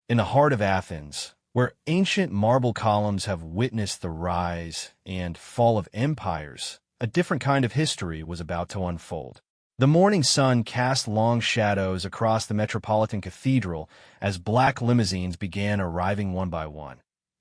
In the heart of Athens, where ancient marble columns have witnessed the rise and fall of empires, a different kind of history was about to unfold. The morning sun cast long shadows across the metropolitan cathedral as black limousines began arriving one by one,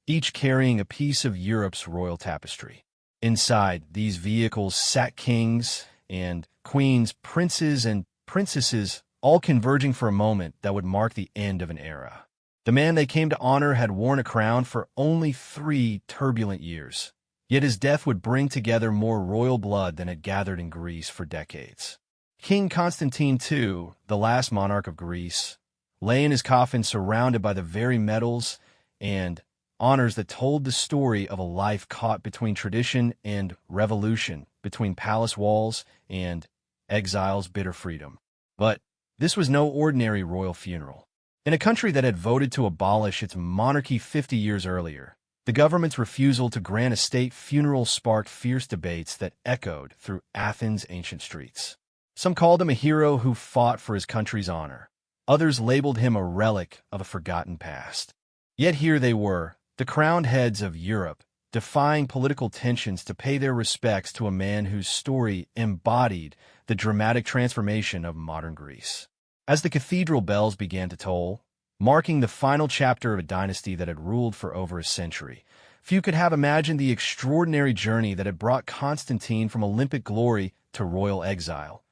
each carrying a piece of Europe's royal tapestry. Inside these vehicles sat kings and queens, princes and princesses, all converging for a moment that would mark the end of an era. The man they came to honor had worn a crown for only 3 turbulent years, yet his death would bring together more royal blood than had gathered in Greece for decades. King Constantine II, the last monarch of Greece, lay in his coffin surrounded by the very medals and honors that told the story of a life caught between tradition and revolution, between palace walls and exile's bitter freedom. But this was no ordinary royal funeral. In a country that had voted to abolish its monarchy 50 years earlier, the government's refusal to grant a state funeral sparked fierce debates that echoed through Athens' ancient streets. Some called him a hero who fought for his country's honor. Others labeled him a relic of a forgotten past. Yet here they were, the crowned heads of Europe, defying political tensions to pay their respects to a man whose story embodied the dramatic transformation of modern Greece. As the cathedral bells began to toll, marking the final chapter of a dynasty that had ruled for over a century, few could have imagined the extraordinary journey that had brought Constantine from Olympic glory to royal exile,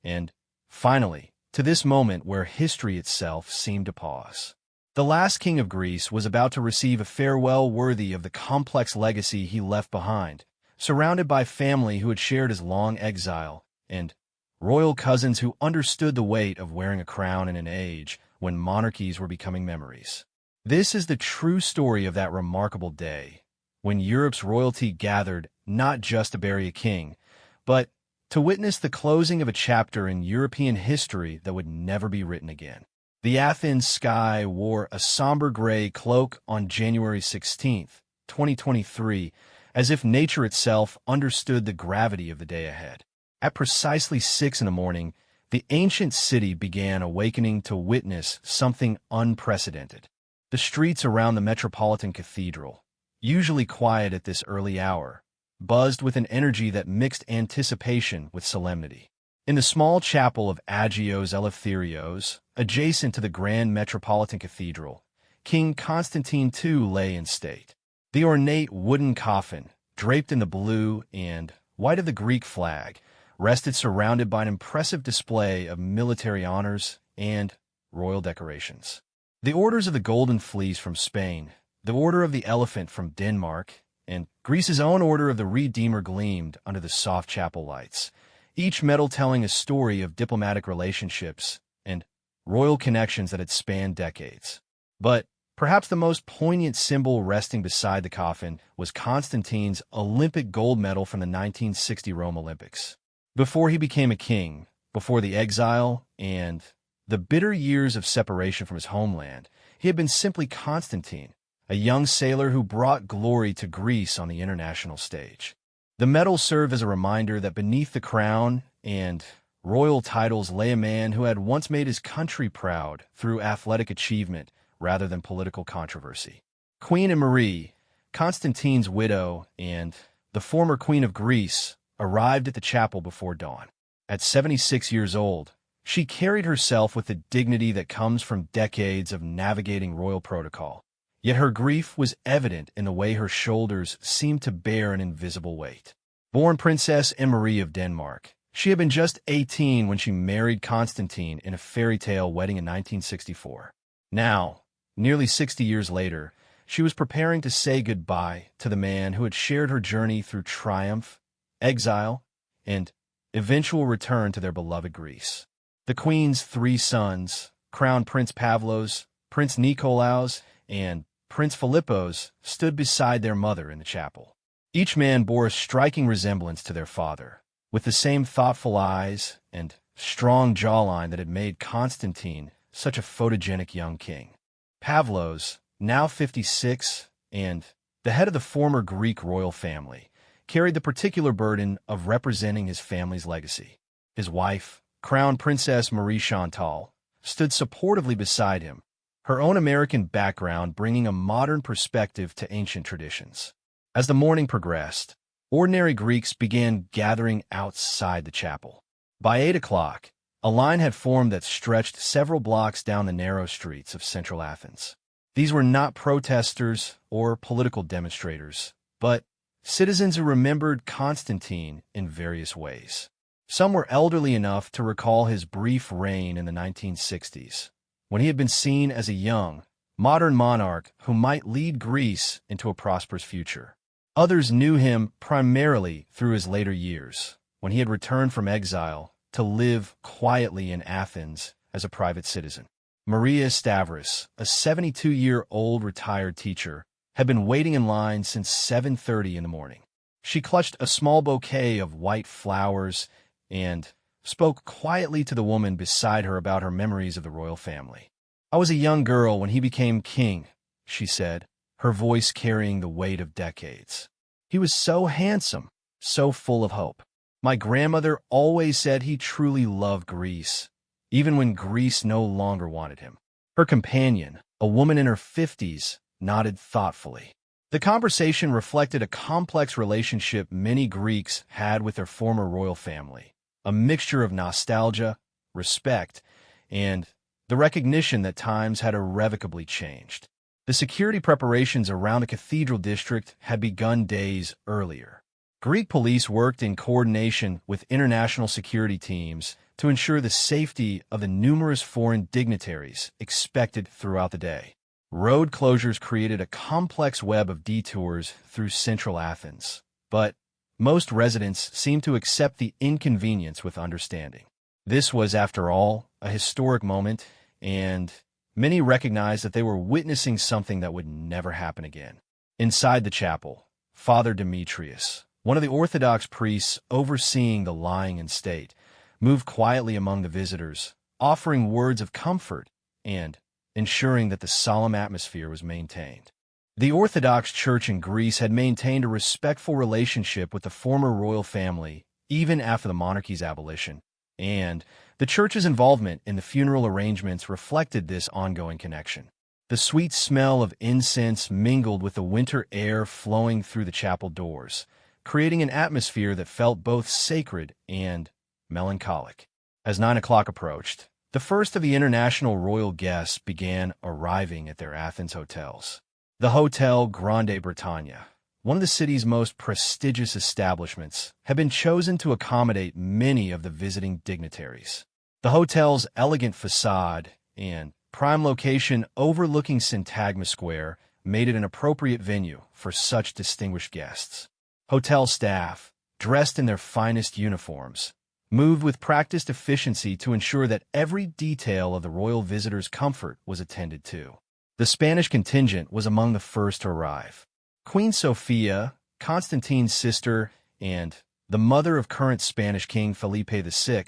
and, finally, to this moment where history itself seemed to pause. The last king of Greece was about to receive a farewell worthy of the complex legacy he left behind, surrounded by family who had shared his long exile, and royal cousins who understood the weight of wearing a crown in an age when monarchies were becoming memories. This is the true story of that remarkable day, when Europe's royalty gathered not just to bury a king, but to witness the closing of a chapter in European history that would never be written again. The Athens sky wore a somber gray cloak on January 16, 2023, as if nature itself understood the gravity of the day ahead. At precisely 6 in the morning, the ancient city began awakening to witness something unprecedented. The streets around the metropolitan cathedral, usually quiet at this early hour, buzzed with an energy that mixed anticipation with solemnity. In the small chapel of Agios Eleftherios, adjacent to the grand metropolitan cathedral, King Constantine II lay in state. The ornate wooden coffin, draped in the blue and white of the Greek flag, rested surrounded by an impressive display of military honors and royal decorations. The orders of the Golden Fleece from Spain, the Order of the Elephant from Denmark, and Greece's own Order of the Redeemer gleamed under the soft chapel lights, each medal telling a story of diplomatic relationships and royal connections that had spanned decades. But perhaps the most poignant symbol resting beside the coffin was Constantine's Olympic gold medal from the 1960 Rome Olympics. Before he became a king, before the exile and the bitter years of separation from his homeland, he had been simply Constantine, a young sailor who brought glory to Greece on the international stage. The medal served as a reminder that beneath the crown and royal titles lay a man who had once made his country proud through athletic achievement rather than political controversy. Queen Marie, Constantine's widow and the former queen of Greece, arrived at the chapel before dawn. At 76 years old, she carried herself with the dignity that comes from decades of navigating royal protocol. Yet her grief was evident in the way her shoulders seemed to bear an invisible weight. Born Princess Marie of Denmark, she had been just 18 when she married Constantine in a fairy tale wedding in 1964. Now, nearly 60 years later, she was preparing to say goodbye to the man who had shared her journey through triumph, exile, and eventual return to their beloved Greece. The queen's 3 sons, Crown Prince Pavlos, Prince Nikolaos, and Prince Philippos, stood beside their mother in the chapel. Each man bore a striking resemblance to their father, with the same thoughtful eyes and strong jawline that had made Constantine such a photogenic young king. Pavlos, now 56 and the head of the former Greek royal family, carried the particular burden of representing his family's legacy. His wife, Crown Princess Marie Chantal, stood supportively beside him, her own American background bringing a modern perspective to ancient traditions. As the morning progressed, ordinary Greeks began gathering outside the chapel. By 8 o'clock, a line had formed that stretched several blocks down the narrow streets of central Athens. These were not protesters or political demonstrators, but citizens who remembered Constantine in various ways. Some were elderly enough to recall his brief reign in the 1960s, when he had been seen as a young, modern monarch who might lead Greece into a prosperous future. Others knew him primarily through his later years, when he had returned from exile to live quietly in Athens as a private citizen. Maria Stavros, a 72-year-old retired teacher, had been waiting in line since 7:30 in the morning. She clutched a small bouquet of white flowers and spoke quietly to the woman beside her about her memories of the royal family. "I was a young girl when he became king," she said, her voice carrying the weight of decades. "He was so handsome, so full of hope. My grandmother always said he truly loved Greece, even when Greece no longer wanted him." Her companion, a woman in her 50s, nodded thoughtfully. The conversation reflected a complex relationship many Greeks had with their former royal family, a mixture of nostalgia, respect, and the recognition that times had irrevocably changed. The security preparations around the cathedral district had begun days earlier. Greek police worked in coordination with international security teams to ensure the safety of the numerous foreign dignitaries expected throughout the day. Road closures created a complex web of detours through central Athens, but most residents seemed to accept the inconvenience with understanding. This was, after all, a historic moment, and many recognized that they were witnessing something that would never happen again. Inside the chapel, Father Demetrius, one of the Orthodox priests overseeing the lying-in state, moved quietly among the visitors, offering words of comfort and ensuring that the solemn atmosphere was maintained. The Orthodox Church in Greece had maintained a respectful relationship with the former royal family even after the monarchy's abolition, and the Church's involvement in the funeral arrangements reflected this ongoing connection. The sweet smell of incense mingled with the winter air flowing through the chapel doors, creating an atmosphere that felt both sacred and melancholic. As 9 o'clock approached, the first of the international royal guests began arriving at their Athens hotels. The Hotel Grande Bretagne, one of the city's most prestigious establishments, had been chosen to accommodate many of the visiting dignitaries. The hotel's elegant facade and prime location overlooking Syntagma Square made it an appropriate venue for such distinguished guests. Hotel staff, dressed in their finest uniforms, moved with practiced efficiency to ensure that every detail of the royal visitors' comfort was attended to. The Spanish contingent was among the first to arrive. Queen Sofia, Constantine's sister, and the mother of current Spanish King Felipe VI,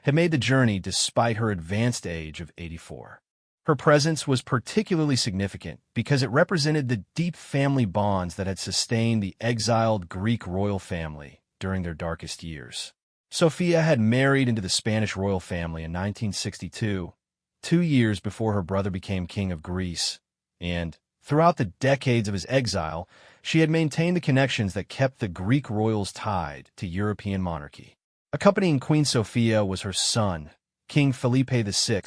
had made the journey despite her advanced age of 84. Her presence was particularly significant because it represented the deep family bonds that had sustained the exiled Greek royal family during their darkest years. Sofia had married into the Spanish royal family in 1962, 2 years before her brother became king of Greece, and throughout the decades of his exile, she had maintained the connections that kept the Greek royals tied to European monarchy. Accompanying Queen Sofia was her son, King Felipe VI,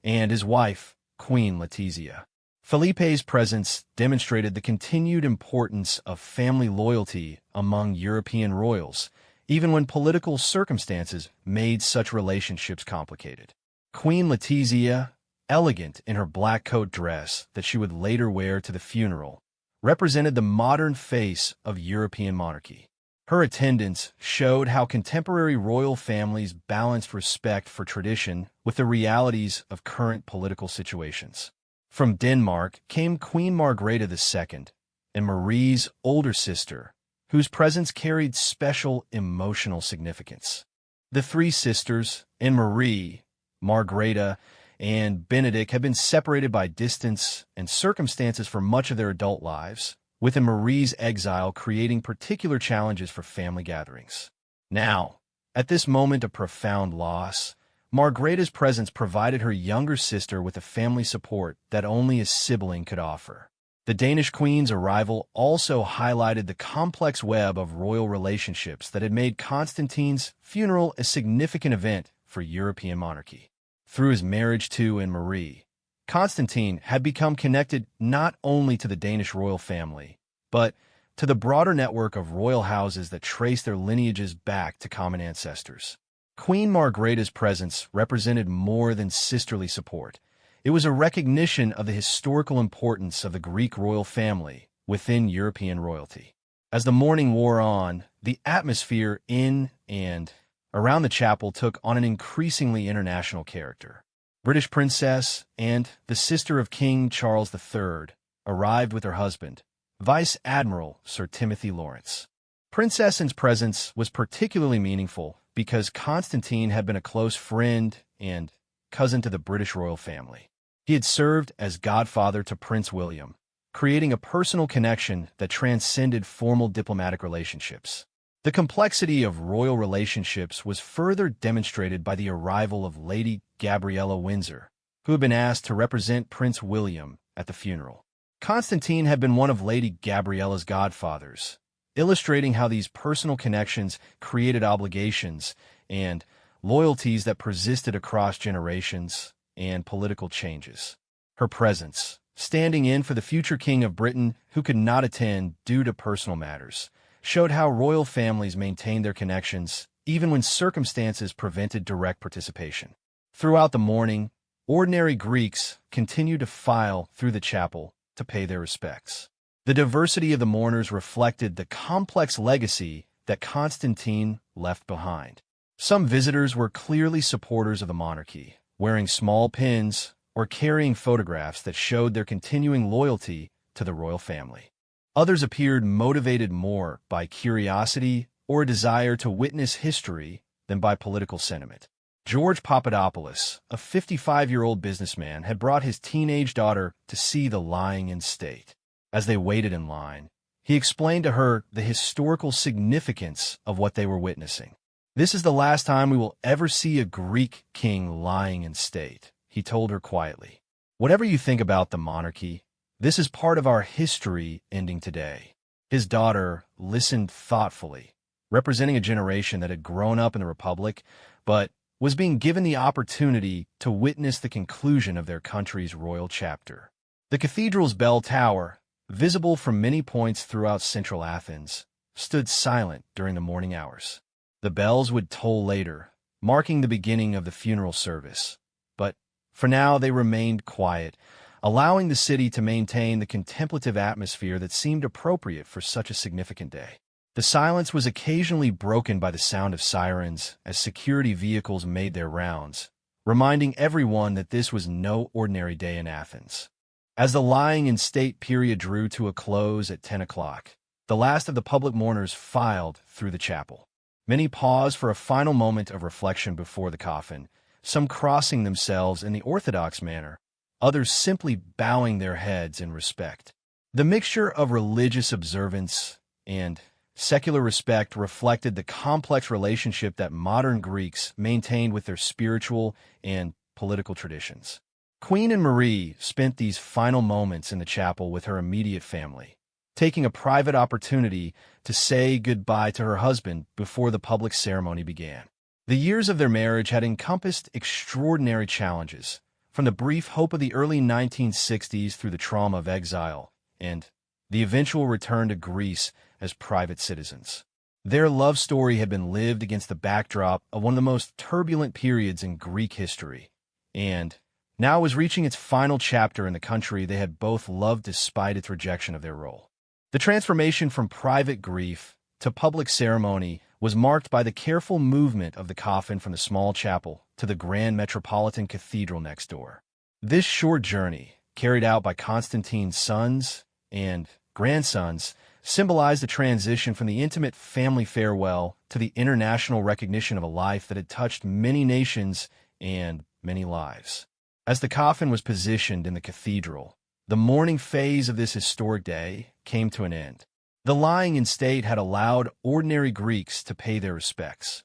and his wife, Queen Letizia. Felipe's presence demonstrated the continued importance of family loyalty among European royals, even when political circumstances made such relationships complicated. Queen Letizia, elegant in her black coat dress that she would later wear to the funeral, represented the modern face of European monarchy. Her attendance showed how contemporary royal families balanced respect for tradition with the realities of current political situations. From Denmark came Queen Margrethe II, and Marie's older sister, whose presence carried special emotional significance. The three sisters, Anne-Marie, Margrethe, and Benedict, had been separated by distance and circumstances for much of their adult lives, with Marie's exile creating particular challenges for family gatherings. Now, at this moment of profound loss, Margrethe's presence provided her younger sister with the family support that only a sibling could offer. The Danish queen's arrival also highlighted the complex web of royal relationships that had made Constantine's funeral a significant event for European monarchy. Through his marriage to and Marie, Constantine had become connected not only to the Danish royal family, but to the broader network of royal houses that trace their lineages back to common ancestors. Queen Margrethe's presence represented more than sisterly support. It was a recognition of the historical importance of the Greek royal family within European royalty. As the mourning wore on, the atmosphere in and around the chapel took on an increasingly international character. British princess and the sister of King Charles III arrived with her husband, Vice Admiral Sir Timothy Lawrence. Princess Anne's presence was particularly meaningful because Constantine had been a close friend and cousin to the British royal family. He had served as godfather to Prince William, creating a personal connection that transcended formal diplomatic relationships. The complexity of royal relationships was further demonstrated by the arrival of Lady Gabriella Windsor, who had been asked to represent Prince William at the funeral. Constantine had been one of Lady Gabriella's godfathers, illustrating how these personal connections created obligations and loyalties that persisted across generations and political changes. Her presence, standing in for the future King of Britain who could not attend due to personal matters, showed how royal families maintained their connections even when circumstances prevented direct participation. Throughout the mourning, ordinary Greeks continued to file through the chapel to pay their respects. The diversity of the mourners reflected the complex legacy that Constantine left behind. Some visitors were clearly supporters of the monarchy, wearing small pins or carrying photographs that showed their continuing loyalty to the royal family. Others appeared motivated more by curiosity or a desire to witness history than by political sentiment. George Papadopoulos, a 55-year-old businessman, had brought his teenage daughter to see the lying in state. As they waited in line, he explained to her the historical significance of what they were witnessing. "This is the last time we will ever see a Greek king lying in state," he told her quietly. "Whatever you think about the monarchy, this is part of our history ending today." His daughter listened thoughtfully, representing a generation that had grown up in the Republic, but was being given the opportunity to witness the conclusion of their country's royal chapter. The cathedral's bell tower, visible from many points throughout central Athens, stood silent during the morning hours. The bells would toll later, marking the beginning of the funeral service, but for now they remained quiet, allowing the city to maintain the contemplative atmosphere that seemed appropriate for such a significant day. The silence was occasionally broken by the sound of sirens as security vehicles made their rounds, reminding everyone that this was no ordinary day in Athens. As the lying in state period drew to a close at 10 o'clock, the last of the public mourners filed through the chapel. Many paused for a final moment of reflection before the coffin, some crossing themselves in the orthodox manner, others simply bowing their heads in respect. The mixture of religious observance and secular respect reflected the complex relationship that modern Greeks maintained with their spiritual and political traditions. Queen Anne-Marie spent these final moments in the chapel with her immediate family, taking a private opportunity to say goodbye to her husband before the public ceremony began. The years of their marriage had encompassed extraordinary challenges, from the brief hope of the early 1960s through the trauma of exile and the eventual return to Greece as private citizens. Their love story had been lived against the backdrop of one of the most turbulent periods in Greek history, and now was reaching its final chapter in the country they had both loved despite its rejection of their role. The transformation from private grief to public ceremony was marked by the careful movement of the coffin from the small chapel to the grand metropolitan cathedral next door. This short journey, carried out by Constantine's sons and grandsons, symbolized the transition from the intimate family farewell to the international recognition of a life that had touched many nations and many lives. As the coffin was positioned in the cathedral, the mourning phase of this historic day came to an end. The lying in state had allowed ordinary Greeks to pay their respects,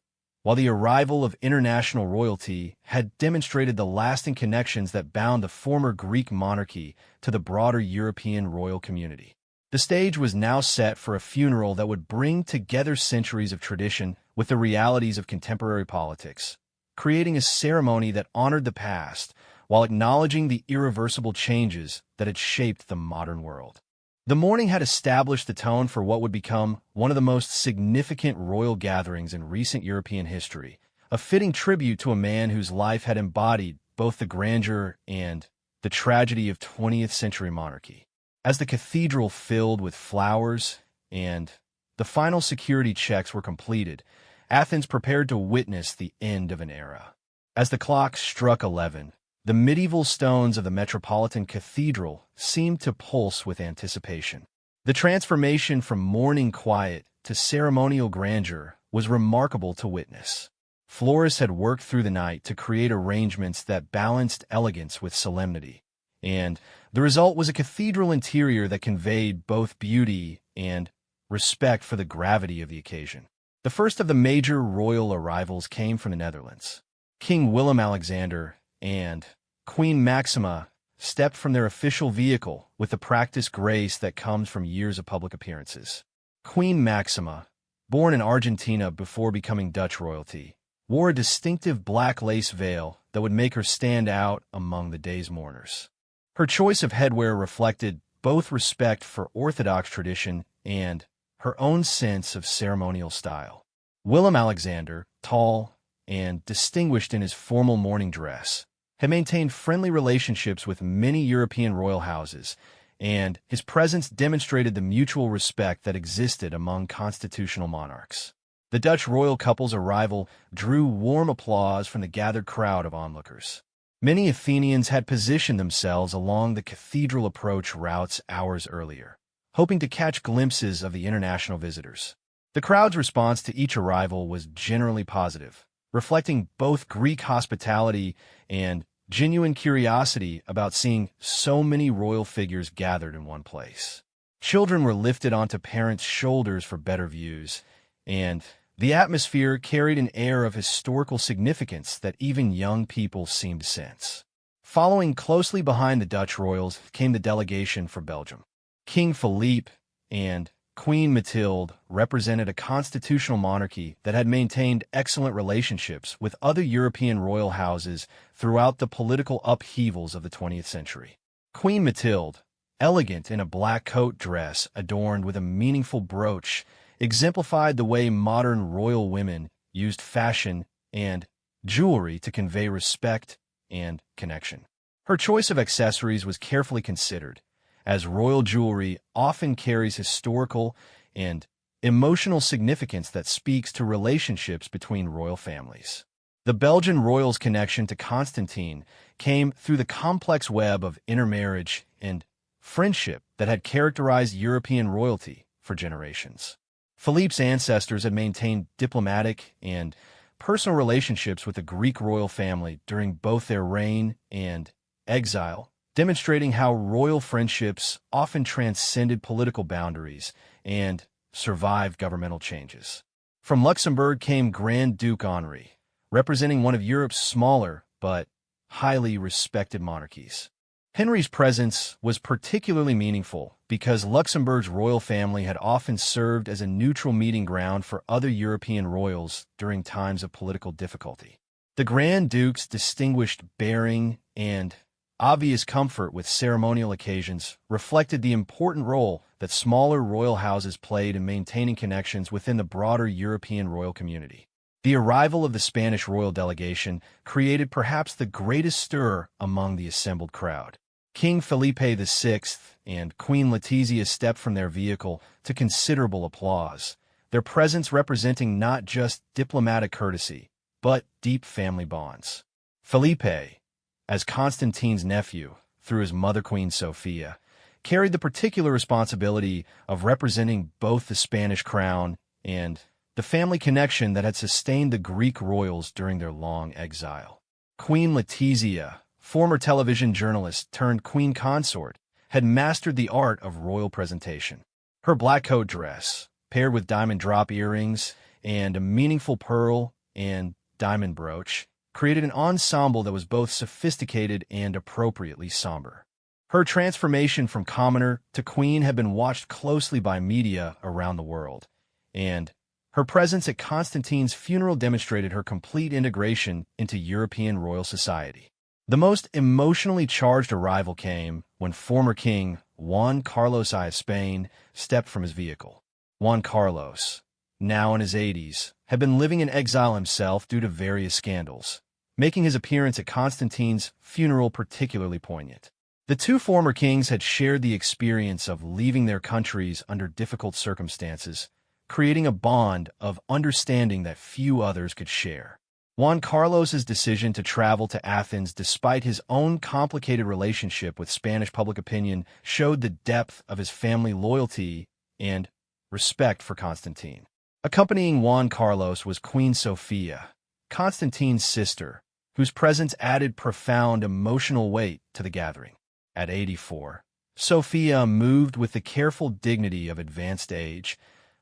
while the arrival of international royalty had demonstrated the lasting connections that bound the former Greek monarchy to the broader European royal community. The stage was now set for a funeral that would bring together centuries of tradition with the realities of contemporary politics, creating a ceremony that honored the past while acknowledging the irreversible changes that had shaped the modern world. The morning had established the tone for what would become one of the most significant royal gatherings in recent European history, a fitting tribute to a man whose life had embodied both the grandeur and the tragedy of 20th century monarchy. As the cathedral filled with flowers and the final security checks were completed, Athens prepared to witness the end of an era. As the clock struck 11, the medieval stones of the Metropolitan Cathedral seemed to pulse with anticipation. The transformation from mourning quiet to ceremonial grandeur was remarkable to witness. Florists had worked through the night to create arrangements that balanced elegance with solemnity, and the result was a cathedral interior that conveyed both beauty and respect for the gravity of the occasion. The first of the major royal arrivals came from the Netherlands. King Willem-Alexander and Queen Maxima stepped from their official vehicle with the practiced grace that comes from years of public appearances. Queen Maxima, born in Argentina before becoming Dutch royalty, wore a distinctive black lace veil that would make her stand out among the day's mourners. Her choice of headwear reflected both respect for Orthodox tradition and her own sense of ceremonial style. Willem-Alexander, tall and distinguished in his formal mourning dress, had maintained friendly relationships with many European royal houses, and his presence demonstrated the mutual respect that existed among constitutional monarchs. The Dutch royal couple's arrival drew warm applause from the gathered crowd of onlookers. Many Athenians had positioned themselves along the cathedral approach routes hours earlier, hoping to catch glimpses of the international visitors. The crowd's response to each arrival was generally positive, reflecting both Greek hospitality and genuine curiosity about seeing so many royal figures gathered in one place. Children were lifted onto parents' shoulders for better views, and the atmosphere carried an air of historical significance that even young people seemed to sense. Following closely behind the Dutch royals came the delegation for Belgium. King Philippe and Queen Mathilde represented a constitutional monarchy that had maintained excellent relationships with other European royal houses throughout the political upheavals of the 20th century. Queen Mathilde, elegant in a black coat dress adorned with a meaningful brooch, exemplified the way modern royal women used fashion and jewelry to convey respect and connection. Her choice of accessories was carefully considered, as royal jewelry often carries historical and emotional significance that speaks to relationships between royal families. The Belgian royals' connection to Constantine came through the complex web of intermarriage and friendship that had characterized European royalty for generations. Philippe's ancestors had maintained diplomatic and personal relationships with the Greek royal family during both their reign and exile, demonstrating how royal friendships often transcended political boundaries and survived governmental changes. From Luxembourg came Grand Duke Henri, representing one of Europe's smaller but highly respected monarchies. Henry's presence was particularly meaningful because Luxembourg's royal family had often served as a neutral meeting ground for other European royals during times of political difficulty. The Grand Duke's distinguished bearing and obvious comfort with ceremonial occasions reflected the important role that smaller royal houses played in maintaining connections within the broader European royal community. The arrival of the Spanish royal delegation created perhaps the greatest stir among the assembled crowd. King Felipe VI and Queen Letizia stepped from their vehicle to considerable applause, their presence representing not just diplomatic courtesy, but deep family bonds. Felipe, as Constantine's nephew through his mother Queen Sophia, carried the particular responsibility of representing both the Spanish crown and the family connection that had sustained the Greek royals during their long exile. Queen Letizia, former television journalist turned queen consort, had mastered the art of royal presentation. Her black coat dress, paired with diamond drop earrings and a meaningful pearl and diamond brooch, created an ensemble that was both sophisticated and appropriately somber. Her transformation from commoner to queen had been watched closely by media around the world, and her presence at Constantine's funeral demonstrated her complete integration into European royal society. The most emotionally charged arrival came when former King Juan Carlos I of Spain stepped from his vehicle. Juan Carlos, now in his 80s, had been living in exile himself due to various scandals, making his appearance at Constantine's funeral particularly poignant. The two former kings had shared the experience of leaving their countries under difficult circumstances, creating a bond of understanding that few others could share. Juan Carlos's decision to travel to Athens despite his own complicated relationship with Spanish public opinion showed the depth of his family loyalty and respect for Constantine. Accompanying Juan Carlos was Queen Sophia, Constantine's sister, whose presence added profound emotional weight to the gathering. At 84, Sophia moved with the careful dignity of advanced age,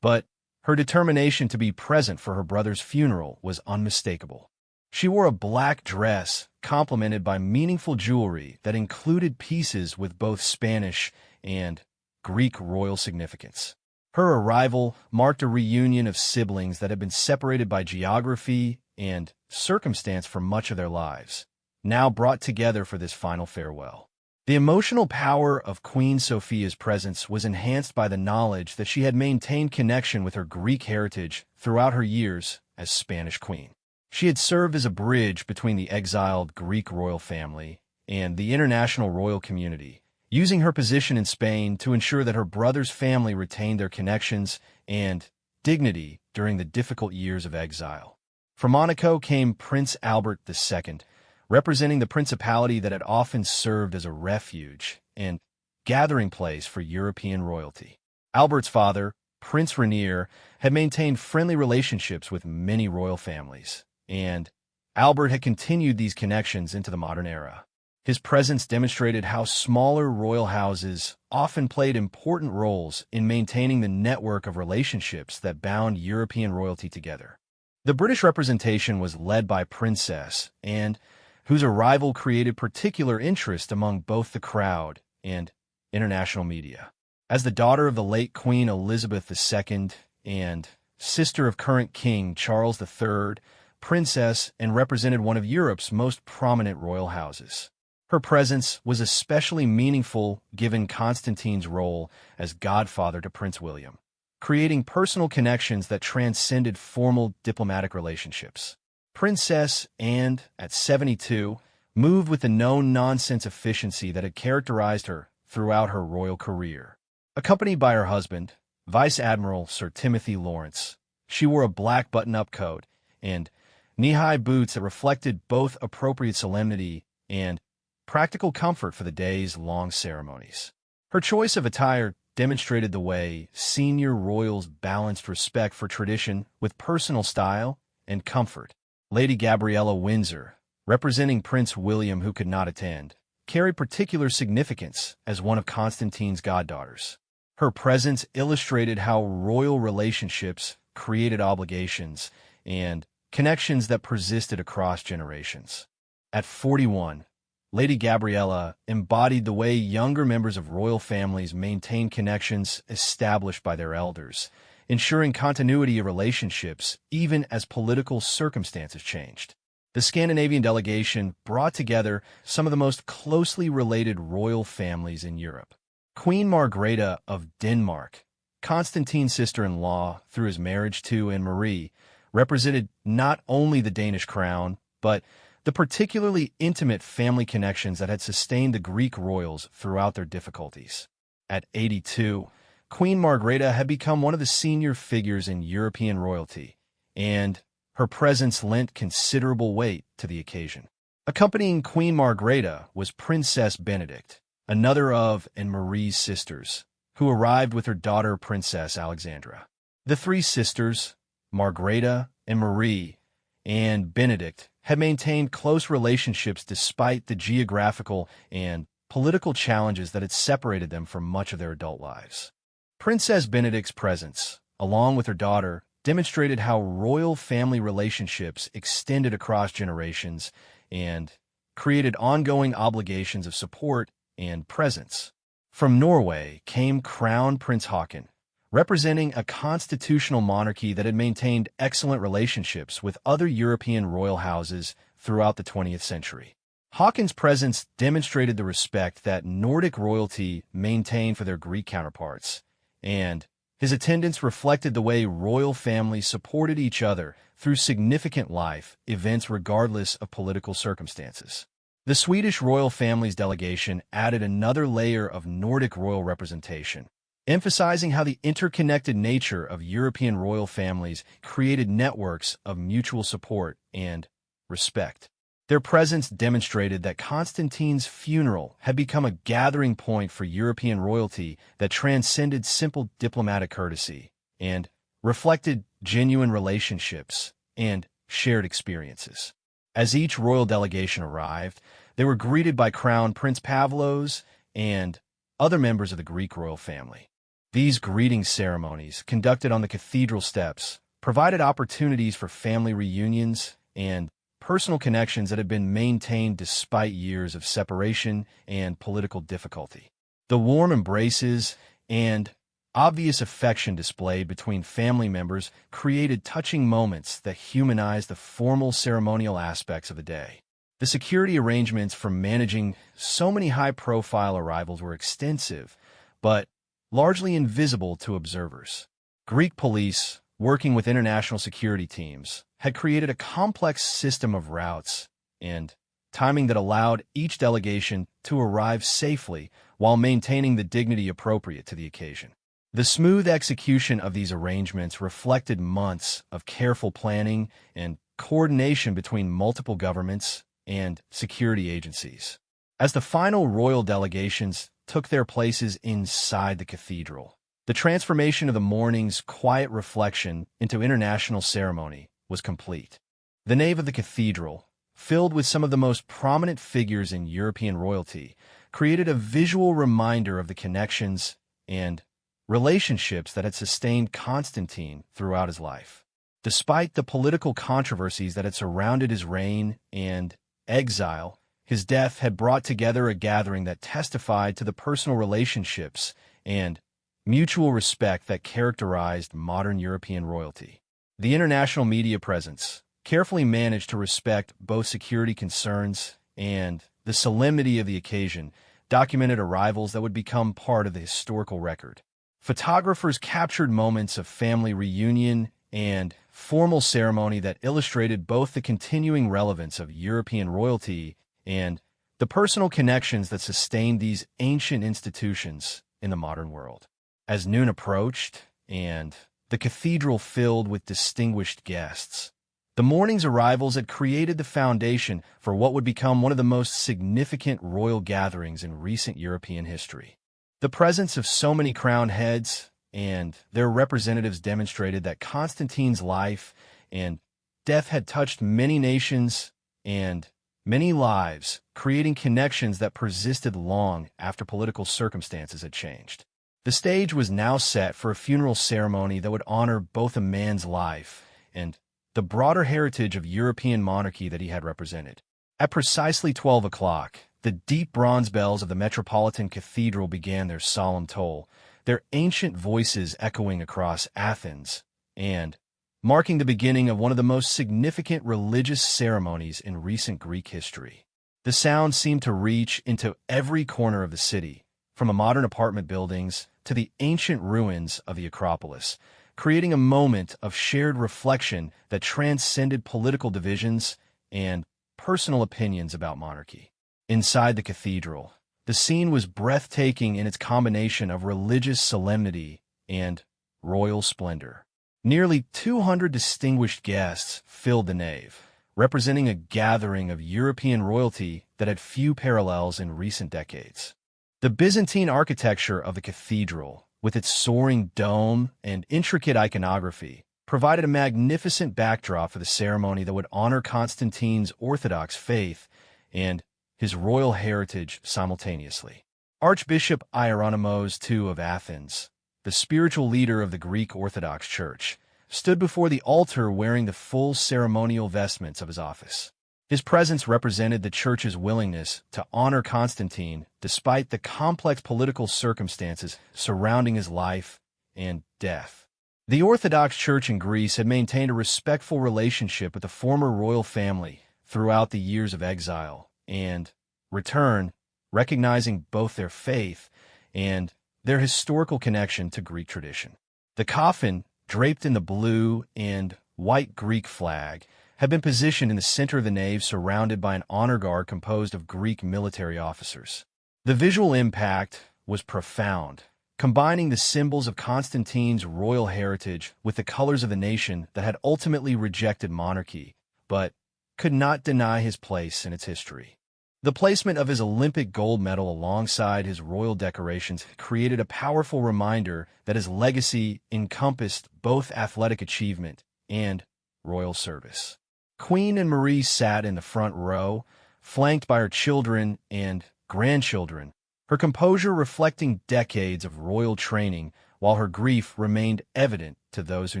but her determination to be present for her brother's funeral was unmistakable. She wore a black dress complemented by meaningful jewelry that included pieces with both Spanish and Greek royal significance. Her arrival marked a reunion of siblings that had been separated by geography and circumstance for much of their lives, now brought together for this final farewell. The emotional power of Queen Sophia's presence was enhanced by the knowledge that she had maintained connection with her Greek heritage throughout her years as Spanish queen. She had served as a bridge between the exiled Greek royal family and the international royal community, using her position in Spain to ensure that her brother's family retained their connections and dignity during the difficult years of exile. From Monaco came Prince Albert II, representing the principality that had often served as a refuge and gathering place for European royalty. Albert's father, Prince Rainier, had maintained friendly relationships with many royal families, and Albert had continued these connections into the modern era. His presence demonstrated how smaller royal houses often played important roles in maintaining the network of relationships that bound European royalty together. The British representation was led by Princess Anne, whose arrival created particular interest among both the crowd and international media. As the daughter of the late Queen Elizabeth II and sister of current King Charles III, Princess Anne represented one of Europe's most prominent royal houses. Her presence was especially meaningful given Constantine's role as godfather to Prince William, creating personal connections that transcended formal diplomatic relationships. Princess Anne, at 72, moved with the no-nonsense efficiency that had characterized her throughout her royal career. Accompanied by her husband, Vice Admiral Sir Timothy Lawrence, she wore a black button-up coat and knee-high boots that reflected both appropriate solemnity and practical comfort for the day's long ceremonies. Her choice of attire demonstrated the way senior royals balanced respect for tradition with personal style and comfort. Lady Gabriella Windsor, representing Prince William who could not attend, carried particular significance as one of Constantine's goddaughters. Her presence illustrated how royal relationships created obligations and connections that persisted across generations. At 41, Lady Gabriella embodied the way younger members of royal families maintain connections established by their elders, ensuring continuity of relationships even as political circumstances changed. The Scandinavian delegation brought together some of the most closely related royal families in Europe. Queen Margrethe of Denmark, Constantine's sister-in-law through his marriage to Anne-Marie, represented not only the Danish crown, but the particularly intimate family connections that had sustained the Greek royals throughout their difficulties. At 82, Queen Margrethe had become one of the senior figures in European royalty, and her presence lent considerable weight to the occasion. Accompanying Queen Margrethe was Princess Benedict, another of Anne-Marie's sisters, who arrived with her daughter Princess Alexandra. The three sisters, Margrethe, Anne-Marie, and Benedict, had maintained close relationships despite the geographical and political challenges that had separated them for much of their adult lives. Princess Benedict's presence, along with her daughter, demonstrated how royal family relationships extended across generations and created ongoing obligations of support and presence. From Norway came Crown Prince Haakon, representing a constitutional monarchy that had maintained excellent relationships with other European royal houses throughout the 20th century. Haakon's presence demonstrated the respect that Nordic royalty maintained for their Greek counterparts, and his attendance reflected the way royal families supported each other through significant life events regardless of political circumstances. The Swedish royal family's delegation added another layer of Nordic royal representation, emphasizing how the interconnected nature of European royal families created networks of mutual support and respect. Their presence demonstrated that Constantine's funeral had become a gathering point for European royalty that transcended simple diplomatic courtesy and reflected genuine relationships and shared experiences. As each royal delegation arrived, they were greeted by Crown Prince Pavlos and other members of the Greek royal family. These greeting ceremonies, conducted on the cathedral steps, provided opportunities for family reunions and personal connections that had been maintained despite years of separation and political difficulty. The warm embraces and obvious affection displayed between family members created touching moments that humanized the formal ceremonial aspects of the day. The security arrangements for managing so many high-profile arrivals were extensive, but largely invisible to observers. Greek police, working with international security teams, had created a complex system of routes and timing that allowed each delegation to arrive safely while maintaining the dignity appropriate to the occasion. The smooth execution of these arrangements reflected months of careful planning and coordination between multiple governments and security agencies. As the final royal delegations took their places inside the cathedral, the transformation of the morning's quiet reflection into international ceremony was complete. The nave of the cathedral, filled with some of the most prominent figures in European royalty, created a visual reminder of the connections and relationships that had sustained Constantine throughout his life. Despite the political controversies that had surrounded his reign and exile, his death had brought together a gathering that testified to the personal relationships and mutual respect that characterized modern European royalty. The international media presence carefully managed to respect both security concerns and the solemnity of the occasion, documented arrivals that would become part of the historical record. Photographers captured moments of family reunion and formal ceremony that illustrated both the continuing relevance of European royalty and the personal connections that sustained these ancient institutions in the modern world. As noon approached and the cathedral filled with distinguished guests, the morning's arrivals had created the foundation for what would become one of the most significant royal gatherings in recent European history. The presence of so many crowned heads and their representatives demonstrated that Constantine's life and death had touched many nations and many lives, creating connections that persisted long after political circumstances had changed. The stage was now set for a funeral ceremony that would honor both a man's life and the broader heritage of European monarchy that he had represented. At precisely 12 o'clock, the deep bronze bells of the Metropolitan Cathedral began their solemn toll, their ancient voices echoing across Athens and marking the beginning of one of the most significant religious ceremonies in recent Greek history. The sound seemed to reach into every corner of the city, from the modern apartment buildings to the ancient ruins of the Acropolis, creating a moment of shared reflection that transcended political divisions and personal opinions about monarchy. Inside the cathedral, the scene was breathtaking in its combination of religious solemnity and royal splendor. Nearly 200 distinguished guests filled the nave, representing a gathering of European royalty that had few parallels in recent decades. The Byzantine architecture of the cathedral, with its soaring dome and intricate iconography, provided a magnificent backdrop for the ceremony that would honor Constantine's Orthodox faith and his royal heritage simultaneously. Archbishop Hieronymus II of Athens, the spiritual leader of the Greek Orthodox Church, stood before the altar wearing the full ceremonial vestments of his office. His presence represented the church's willingness to honor Constantine despite the complex political circumstances surrounding his life and death. The Orthodox Church in Greece had maintained a respectful relationship with the former royal family throughout the years of exile and return, recognizing both their faith and their historical connection to Greek tradition. The coffin, draped in the blue and white Greek flag, had been positioned in the center of the nave surrounded by an honor guard composed of Greek military officers. The visual impact was profound, combining the symbols of Constantine's royal heritage with the colors of the nation that had ultimately rejected monarchy, but could not deny his place in its history. The placement of his Olympic gold medal alongside his royal decorations created a powerful reminder that his legacy encompassed both athletic achievement and royal service. Queen Anne-Marie sat in the front row, flanked by her children and grandchildren, her composure reflecting decades of royal training, while her grief remained evident to those who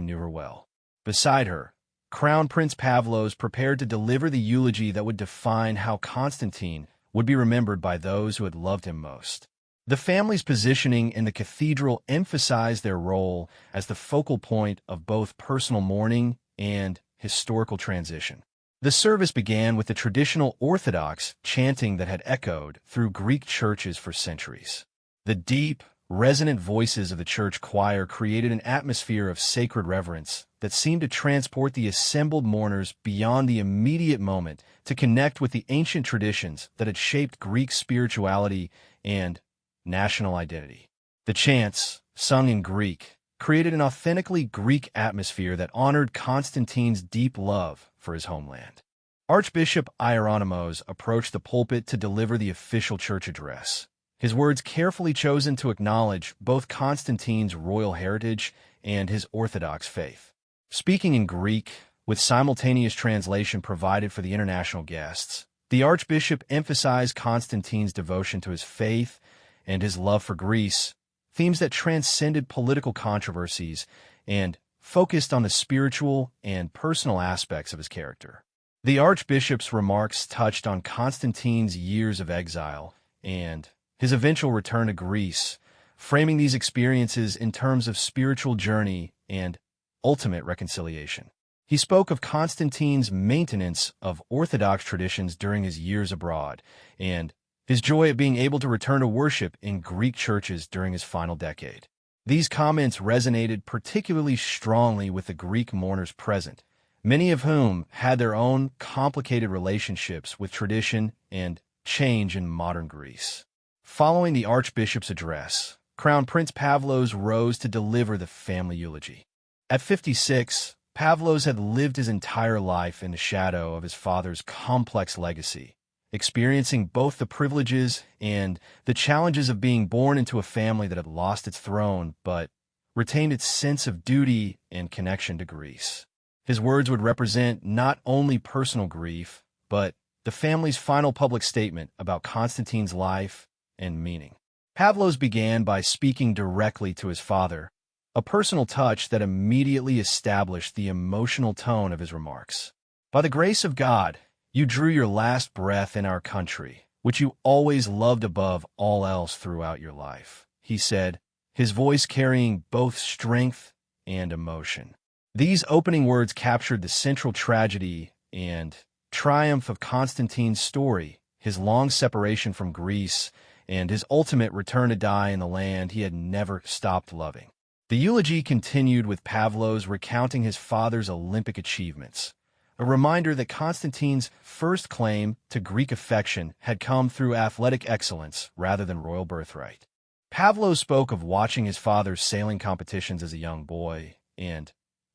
knew her well. Beside her, Crown Prince Pavlos prepared to deliver the eulogy that would define how Constantine would be remembered by those who had loved him most. The family's positioning in the cathedral emphasized their role as the focal point of both personal mourning and historical transition. The service began with the traditional Orthodox chanting that had echoed through Greek churches for centuries. The deep, resonant voices of the church choir created an atmosphere of sacred reverence that seemed to transport the assembled mourners beyond the immediate moment to connect with the ancient traditions that had shaped Greek spirituality and national identity. The chants, sung in Greek, created an authentically Greek atmosphere that honored Constantine's deep love for his homeland. Archbishop Hieronymus approached the pulpit to deliver the official church address, his words carefully chosen to acknowledge both Constantine's royal heritage and his Orthodox faith. Speaking in Greek, with simultaneous translation provided for the international guests, the archbishop emphasized Constantine's devotion to his faith and his love for Greece, themes that transcended political controversies and focused on the spiritual and personal aspects of his character. The archbishop's remarks touched on Constantine's years of exile and his eventual return to Greece, framing these experiences in terms of spiritual journey and ultimate reconciliation. He spoke of Constantine's maintenance of Orthodox traditions during his years abroad and his joy at being able to return to worship in Greek churches during his final decade. These comments resonated particularly strongly with the Greek mourners present, many of whom had their own complicated relationships with tradition and change in modern Greece. Following the archbishop's address, Crown Prince Pavlos rose to deliver the family eulogy. At 56, Pavlos had lived his entire life in the shadow of his father's complex legacy, experiencing both the privileges and the challenges of being born into a family that had lost its throne but retained its sense of duty and connection to Greece. His words would represent not only personal grief, but the family's final public statement about Constantine's life and meaning. Pavlos began by speaking directly to his father, a personal touch that immediately established the emotional tone of his remarks. "By the grace of God, you drew your last breath in our country, which you always loved above all else throughout your life," he said, his voice carrying both strength and emotion. These opening words captured the central tragedy and triumph of Constantine's story, his long separation from Greece, and his ultimate return to die in the land he had never stopped loving. The eulogy continued with Pavlos recounting his father's Olympic achievements, a reminder that Constantine's first claim to Greek affection had come through athletic excellence rather than royal birthright. Pavlos spoke of watching his father's sailing competitions as a young boy and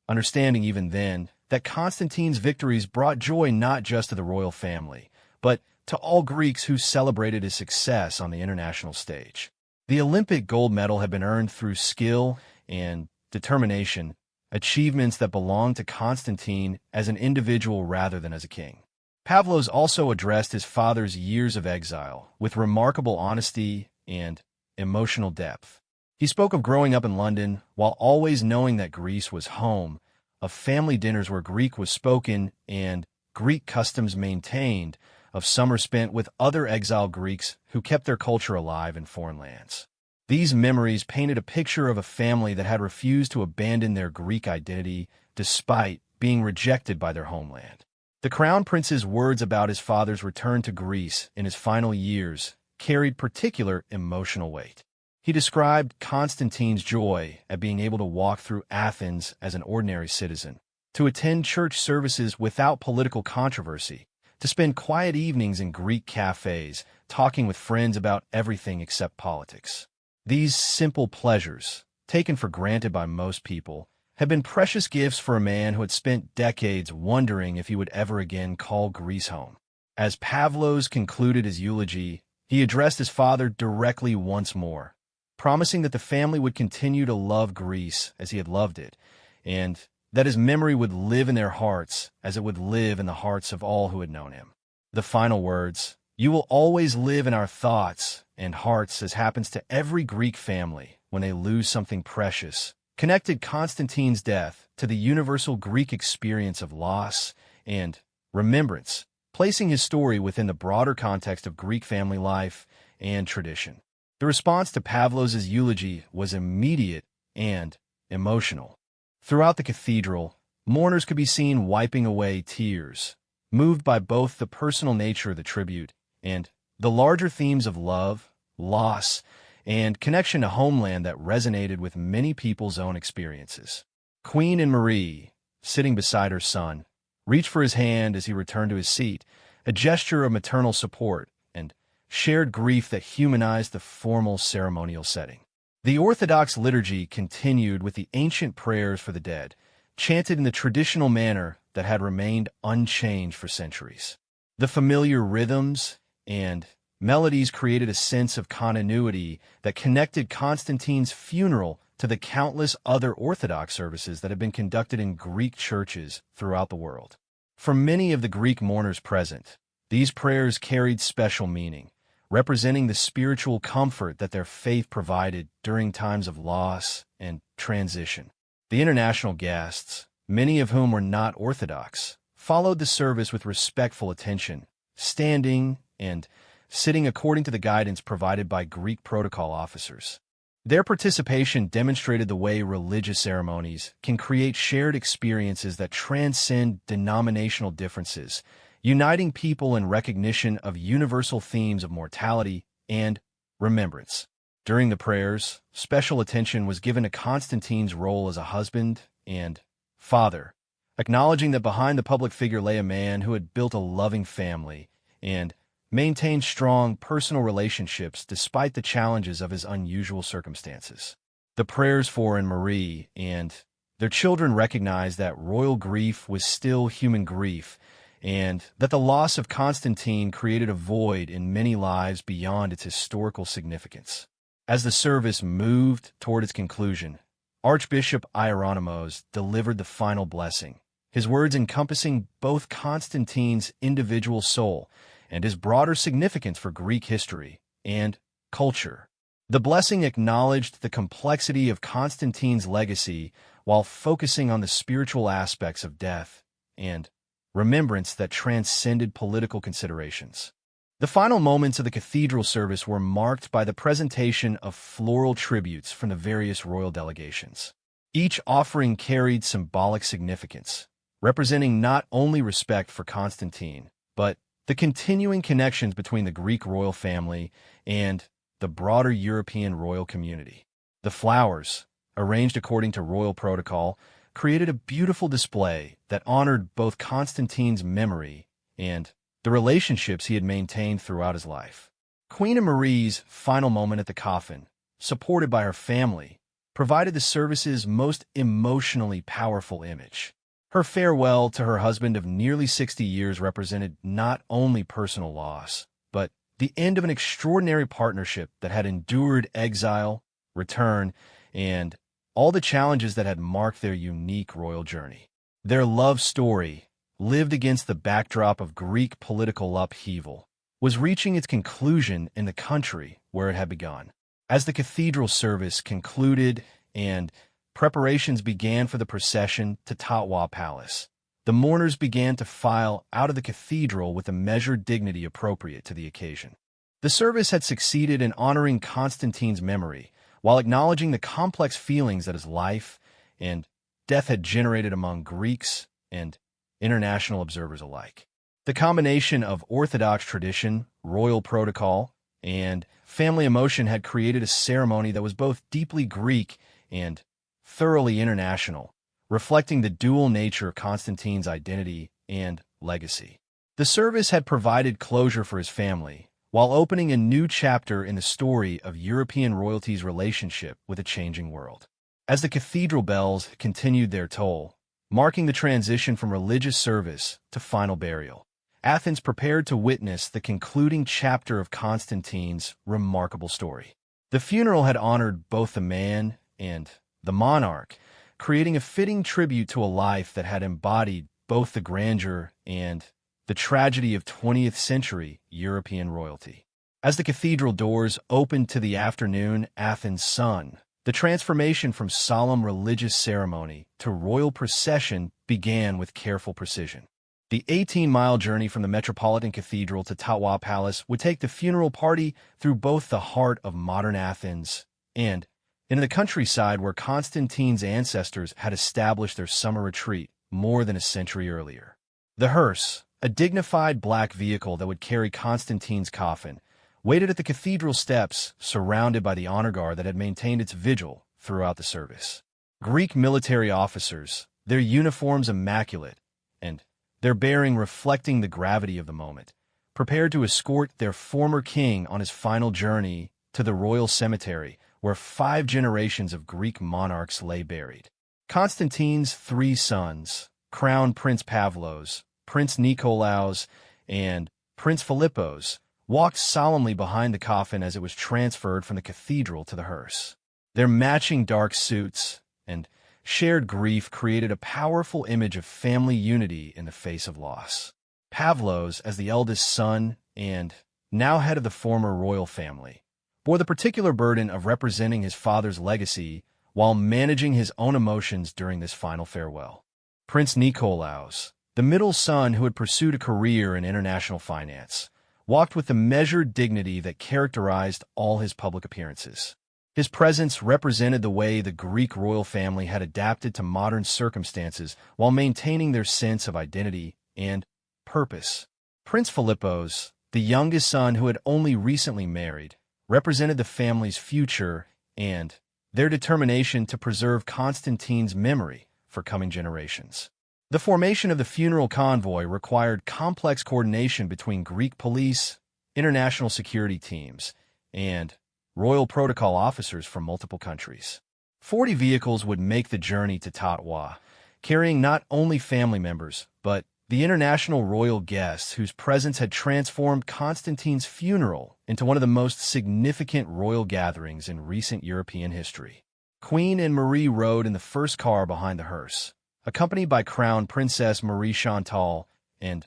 understanding even then that Constantine's victories brought joy not just to the royal family, but to all Greeks who celebrated his success on the international stage. The Olympic gold medal had been earned through skill and determination, achievements that belonged to Constantine as an individual rather than as a king. Pavlos also addressed his father's years of exile with remarkable honesty and emotional depth. He spoke of growing up in London while always knowing that Greece was home, of family dinners where Greek was spoken and Greek customs maintained, of summer spent with other exiled Greeks who kept their culture alive in foreign lands. These memories painted a picture of a family that had refused to abandon their Greek identity despite being rejected by their homeland. The Crown Prince's words about his father's return to Greece in his final years carried particular emotional weight. He described Constantine's joy at being able to walk through Athens as an ordinary citizen, to attend church services without political controversy, to spend quiet evenings in Greek cafes, talking with friends about everything except politics. These simple pleasures, taken for granted by most people, had been precious gifts for a man who had spent decades wondering if he would ever again call Greece home. As Pavlos concluded his eulogy, he addressed his father directly once more, promising that the family would continue to love Greece as he had loved it, and that his memory would live in their hearts as it would live in the hearts of all who had known him. The final words, "You will always live in our thoughts and hearts," as happens to every Greek family when they lose something precious, connected Constantine's death to the universal Greek experience of loss and remembrance, placing his story within the broader context of Greek family life and tradition. The response to Pavlos' eulogy was immediate and emotional. Throughout the cathedral, mourners could be seen wiping away tears, moved by both the personal nature of the tribute and the larger themes of love, loss, and connection to homeland that resonated with many people's own experiences. Queen Marie, sitting beside her son, reached for his hand as he returned to his seat, a gesture of maternal support and shared grief that humanized the formal ceremonial setting. The Orthodox liturgy continued with the ancient prayers for the dead, chanted in the traditional manner that had remained unchanged for centuries. The familiar rhythms and melodies created a sense of continuity that connected Constantine's funeral to the countless other Orthodox services that had been conducted in Greek churches throughout the world. For many of the Greek mourners present, these prayers carried special meaning, representing the spiritual comfort that their faith provided during times of loss and transition. The international guests, many of whom were not Orthodox, followed the service with respectful attention, standing and sitting according to the guidance provided by Greek protocol officers. Their participation demonstrated the way religious ceremonies can create shared experiences that transcend denominational differences, uniting people in recognition of universal themes of mortality and remembrance. During the prayers, special attention was given to Constantine's role as a husband and father, acknowledging that behind the public figure lay a man who had built a loving family and maintained strong personal relationships despite the challenges of his unusual circumstances. The prayers for Marie and their children recognized that royal grief was still human grief, and that the loss of Constantine created a void in many lives beyond its historical significance. As the service moved toward its conclusion, Archbishop Hieronymus delivered the final blessing, his words encompassing both Constantine's individual soul and his broader significance for Greek history and culture. The blessing acknowledged the complexity of Constantine's legacy while focusing on the spiritual aspects of death and remembrance that transcended political considerations. The final moments of the cathedral service were marked by the presentation of floral tributes from the various royal delegations. Each offering carried symbolic significance, representing not only respect for Constantine, but the continuing connections between the Greek royal family and the broader European royal community. The flowers, arranged according to royal protocol, created a beautiful display that honored both Constantine's memory and the relationships he had maintained throughout his life. Queen Marie's final moment at the coffin, supported by her family, provided the service's most emotionally powerful image. Her farewell to her husband of nearly 60 years represented not only personal loss, but the end of an extraordinary partnership that had endured exile, return, and all the challenges that had marked their unique royal journey. Their love story, lived against the backdrop of Greek political upheaval, was reaching its conclusion in the country where it had begun. As the cathedral service concluded and preparations began for the procession to Tatwa Palace. The mourners began to file out of the cathedral with a measured dignity appropriate to the occasion. The service had succeeded in honoring Constantine's memory, while acknowledging the complex feelings that his life and death had generated among Greeks and international observers alike. The combination of Orthodox tradition, royal protocol, and family emotion had created a ceremony that was both deeply Greek and thoroughly international, reflecting the dual nature of Constantine's identity and legacy. The service had provided closure for his family, while opening a new chapter in the story of European royalty's relationship with a changing world. As the cathedral bells continued their toll, marking the transition from religious service to final burial, Athens prepared to witness the concluding chapter of Constantine's remarkable story. The funeral had honored both the man and the monarch, creating a fitting tribute to a life that had embodied both the grandeur and the tragedy of 20th century European royalty. As the cathedral doors opened to the afternoon Athens sun, the transformation from solemn religious ceremony to royal procession began with careful precision. The 18-mile journey from the Metropolitan Cathedral to Tatwa Palace would take the funeral party through both the heart of modern Athens and into the countryside where Constantine's ancestors had established their summer retreat more than a century earlier. The hearse, a dignified black vehicle that would carry Constantine's coffin, waited at the cathedral steps, surrounded by the honor guard that had maintained its vigil throughout the service. Greek military officers, their uniforms immaculate, and their bearing reflecting the gravity of the moment, prepared to escort their former king on his final journey to the royal cemetery where 5 generations of Greek monarchs lay buried. Constantine's 3 sons, Crown Prince Pavlos, Prince Nikolaos, and Prince Philippos, walked solemnly behind the coffin as it was transferred from the cathedral to the hearse. Their matching dark suits and shared grief created a powerful image of family unity in the face of loss. Pavlos, as the eldest son and now head of the former royal family, bore the particular burden of representing his father's legacy while managing his own emotions during this final farewell. Prince Nikolaos, the middle son who had pursued a career in international finance, walked with the measured dignity that characterized all his public appearances. His presence represented the way the Greek royal family had adapted to modern circumstances while maintaining their sense of identity and purpose. Prince Philippos, the youngest son who had only recently married, represented the family's future and their determination to preserve Constantine's memory for coming generations. The formation of the funeral convoy required complex coordination between Greek police, international security teams, and royal protocol officers from multiple countries. 40 vehicles would make the journey to Tatwa, carrying not only family members, but the international royal guests whose presence had transformed Constantine's funeral into one of the most significant royal gatherings in recent European history. Queen and Marie rode in the first car behind the hearse, accompanied by Crown Princess Marie Chantal and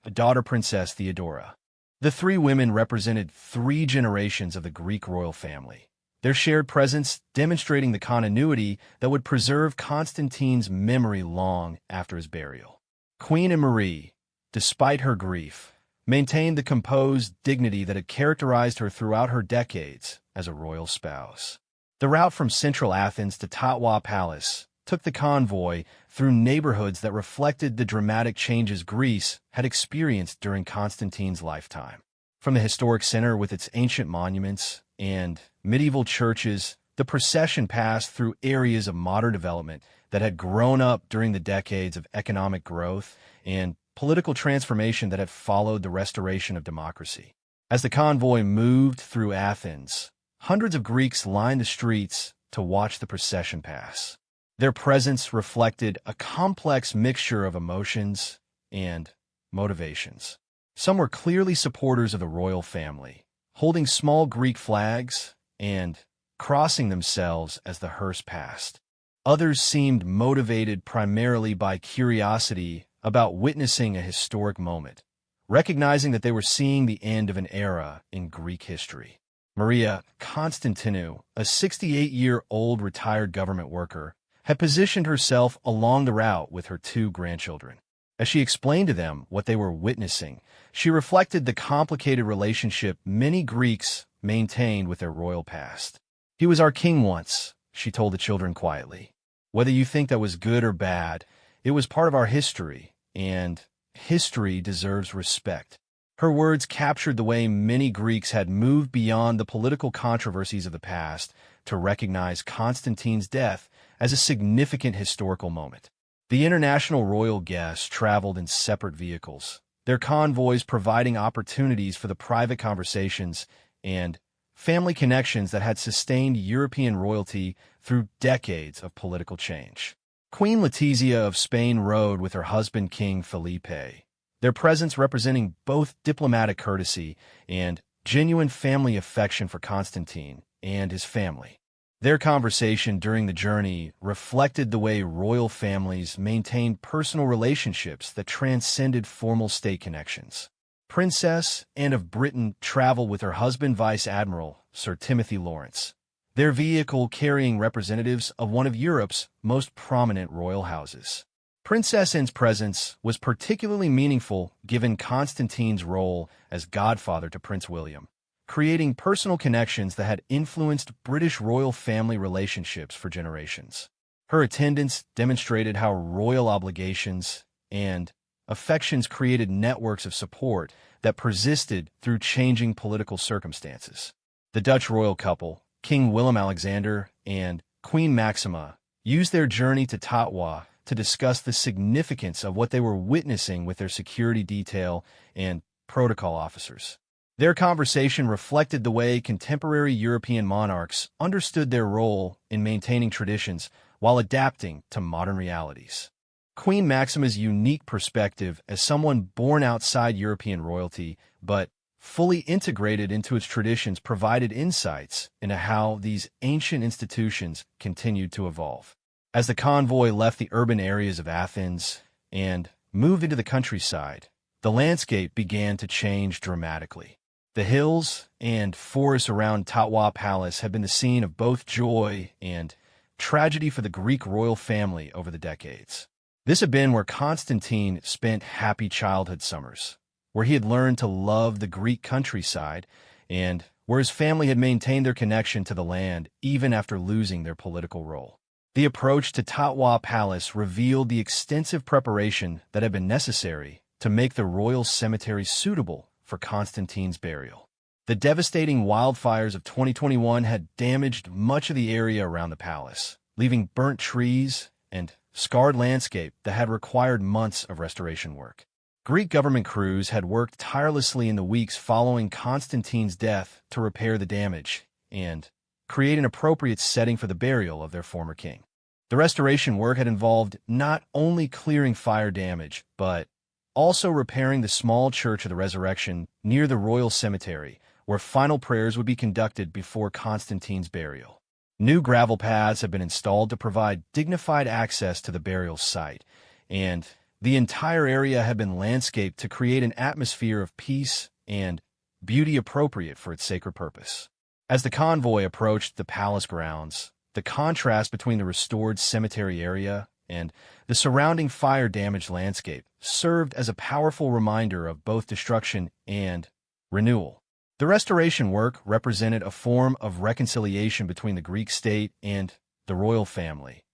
a daughter Princess Theodora. The 3 women represented 3 generations of the Greek royal family, their shared presence demonstrating the continuity that would preserve Constantine's memory long after his burial. Queen Marie, despite her grief, maintained the composed dignity that had characterized her throughout her decades as a royal spouse. The route from central Athens to Tatwa Palace took the convoy through neighborhoods that reflected the dramatic changes Greece had experienced during Constantine's lifetime. From the historic center with its ancient monuments and medieval churches, the procession passed through areas of modern development that had grown up during the decades of economic growth and political transformation that had followed the restoration of democracy. As the convoy moved through Athens, hundreds of Greeks lined the streets to watch the procession pass. Their presence reflected a complex mixture of emotions and motivations. Some were clearly supporters of the royal family, holding small Greek flags and crossing themselves as the hearse passed. Others seemed motivated primarily by curiosity about witnessing a historic moment, recognizing that they were seeing the end of an era in Greek history. Maria Constantinu, a 68-year-old retired government worker, had positioned herself along the route with her two grandchildren. As she explained to them what they were witnessing, she reflected the complicated relationship many Greeks maintained with their royal past. "He was our king once," she told the children quietly. "Whether you think that was good or bad, it was part of our history, and history deserves respect." Her words captured the way many Greeks had moved beyond the political controversies of the past to recognize Constantine's death as a significant historical moment. The international royal guests traveled in separate vehicles, their convoys providing opportunities for the private conversations and family connections that had sustained European royalty through decades of political change. Queen Letizia of Spain rode with her husband King Felipe, their presence representing both diplomatic courtesy and genuine family affection for Constantine and his family. Their conversation during the journey reflected the way royal families maintained personal relationships that transcended formal state connections. Princess Anne of Britain traveled with her husband Vice Admiral Sir Timothy Lawrence, their vehicle carrying representatives of one of Europe's most prominent royal houses. Princess Anne's presence was particularly meaningful given Constantine's role as godfather to Prince William, creating personal connections that had influenced British royal family relationships for generations. Her attendance demonstrated how royal obligations and affections created networks of support that persisted through changing political circumstances. The Dutch royal couple, King Willem-Alexander and Queen Maxima, used their journey to Tatwa to discuss the significance of what they were witnessing with their security detail and protocol officers. Their conversation reflected the way contemporary European monarchs understood their role in maintaining traditions while adapting to modern realities. Queen Maxima's unique perspective as someone born outside European royalty but fully integrated into its traditions provided insights into how these ancient institutions continued to evolve. As the convoy left the urban areas of Athens and moved into the countryside, the landscape began to change dramatically. The hills and forests around Tatwa Palace had been the scene of both joy and tragedy for the Greek royal family over the decades. This had been where Constantine spent happy childhood summers, where he had learned to love the Greek countryside, and where his family had maintained their connection to the land even after losing their political role. The approach to Tatwa Palace revealed the extensive preparation that had been necessary to make the royal cemetery suitable for Constantine's burial. The devastating wildfires of 2021 had damaged much of the area around the palace, leaving burnt trees and scarred landscape that had required months of restoration work. Greek government crews had worked tirelessly in the weeks following Constantine's death to repair the damage and create an appropriate setting for the burial of their former king. The restoration work had involved not only clearing fire damage, but also repairing the small Church of the Resurrection near the royal cemetery, where final prayers would be conducted before Constantine's burial. New gravel paths had been installed to provide dignified access to the burial site, and the entire area had been landscaped to create an atmosphere of peace and beauty appropriate for its sacred purpose. As the convoy approached the palace grounds, the contrast between the restored cemetery area and the surrounding fire-damaged landscape served as a powerful reminder of both destruction and renewal. The restoration work represented a form of reconciliation between the Greek state and the royal family,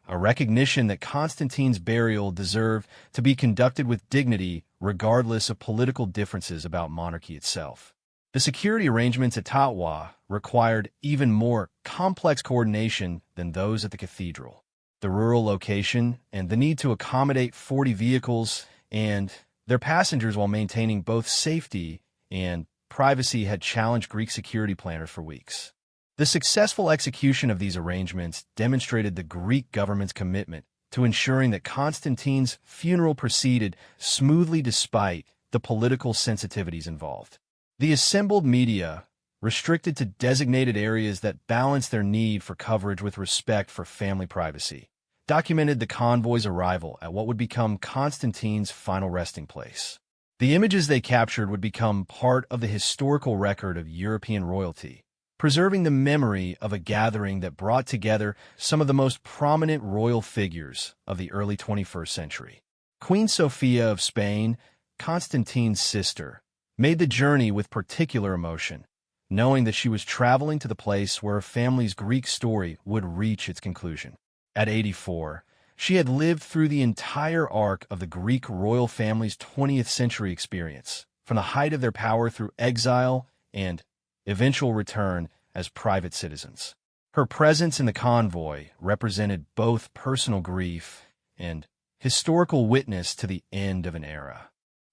a recognition that Constantine's burial deserved to be conducted with dignity regardless of political differences about monarchy itself. The security arrangements at Tatwa required even more complex coordination than those at the cathedral. The rural location and the need to accommodate 40 vehicles and their passengers while maintaining both safety and privacy had challenged Greek security planners for weeks. The successful execution of these arrangements demonstrated the Greek government's commitment to ensuring that Constantine's funeral proceeded smoothly despite the political sensitivities involved. The assembled media, restricted to designated areas that balanced their need for coverage with respect for family privacy, documented the convoy's arrival at what would become Constantine's final resting place. The images they captured would become part of the historical record of European royalty, preserving the memory of a gathering that brought together some of the most prominent royal figures of the early 21st century. Queen Sophia of Spain, Constantine's sister, made the journey with particular emotion, knowing that she was traveling to the place where her family's Greek story would reach its conclusion. At 84, she had lived through the entire arc of the Greek royal family's 20th century experience, from the height of their power through exile and eventual return as private citizens. Her presence in the convoy represented both personal grief and historical witness to the end of an era.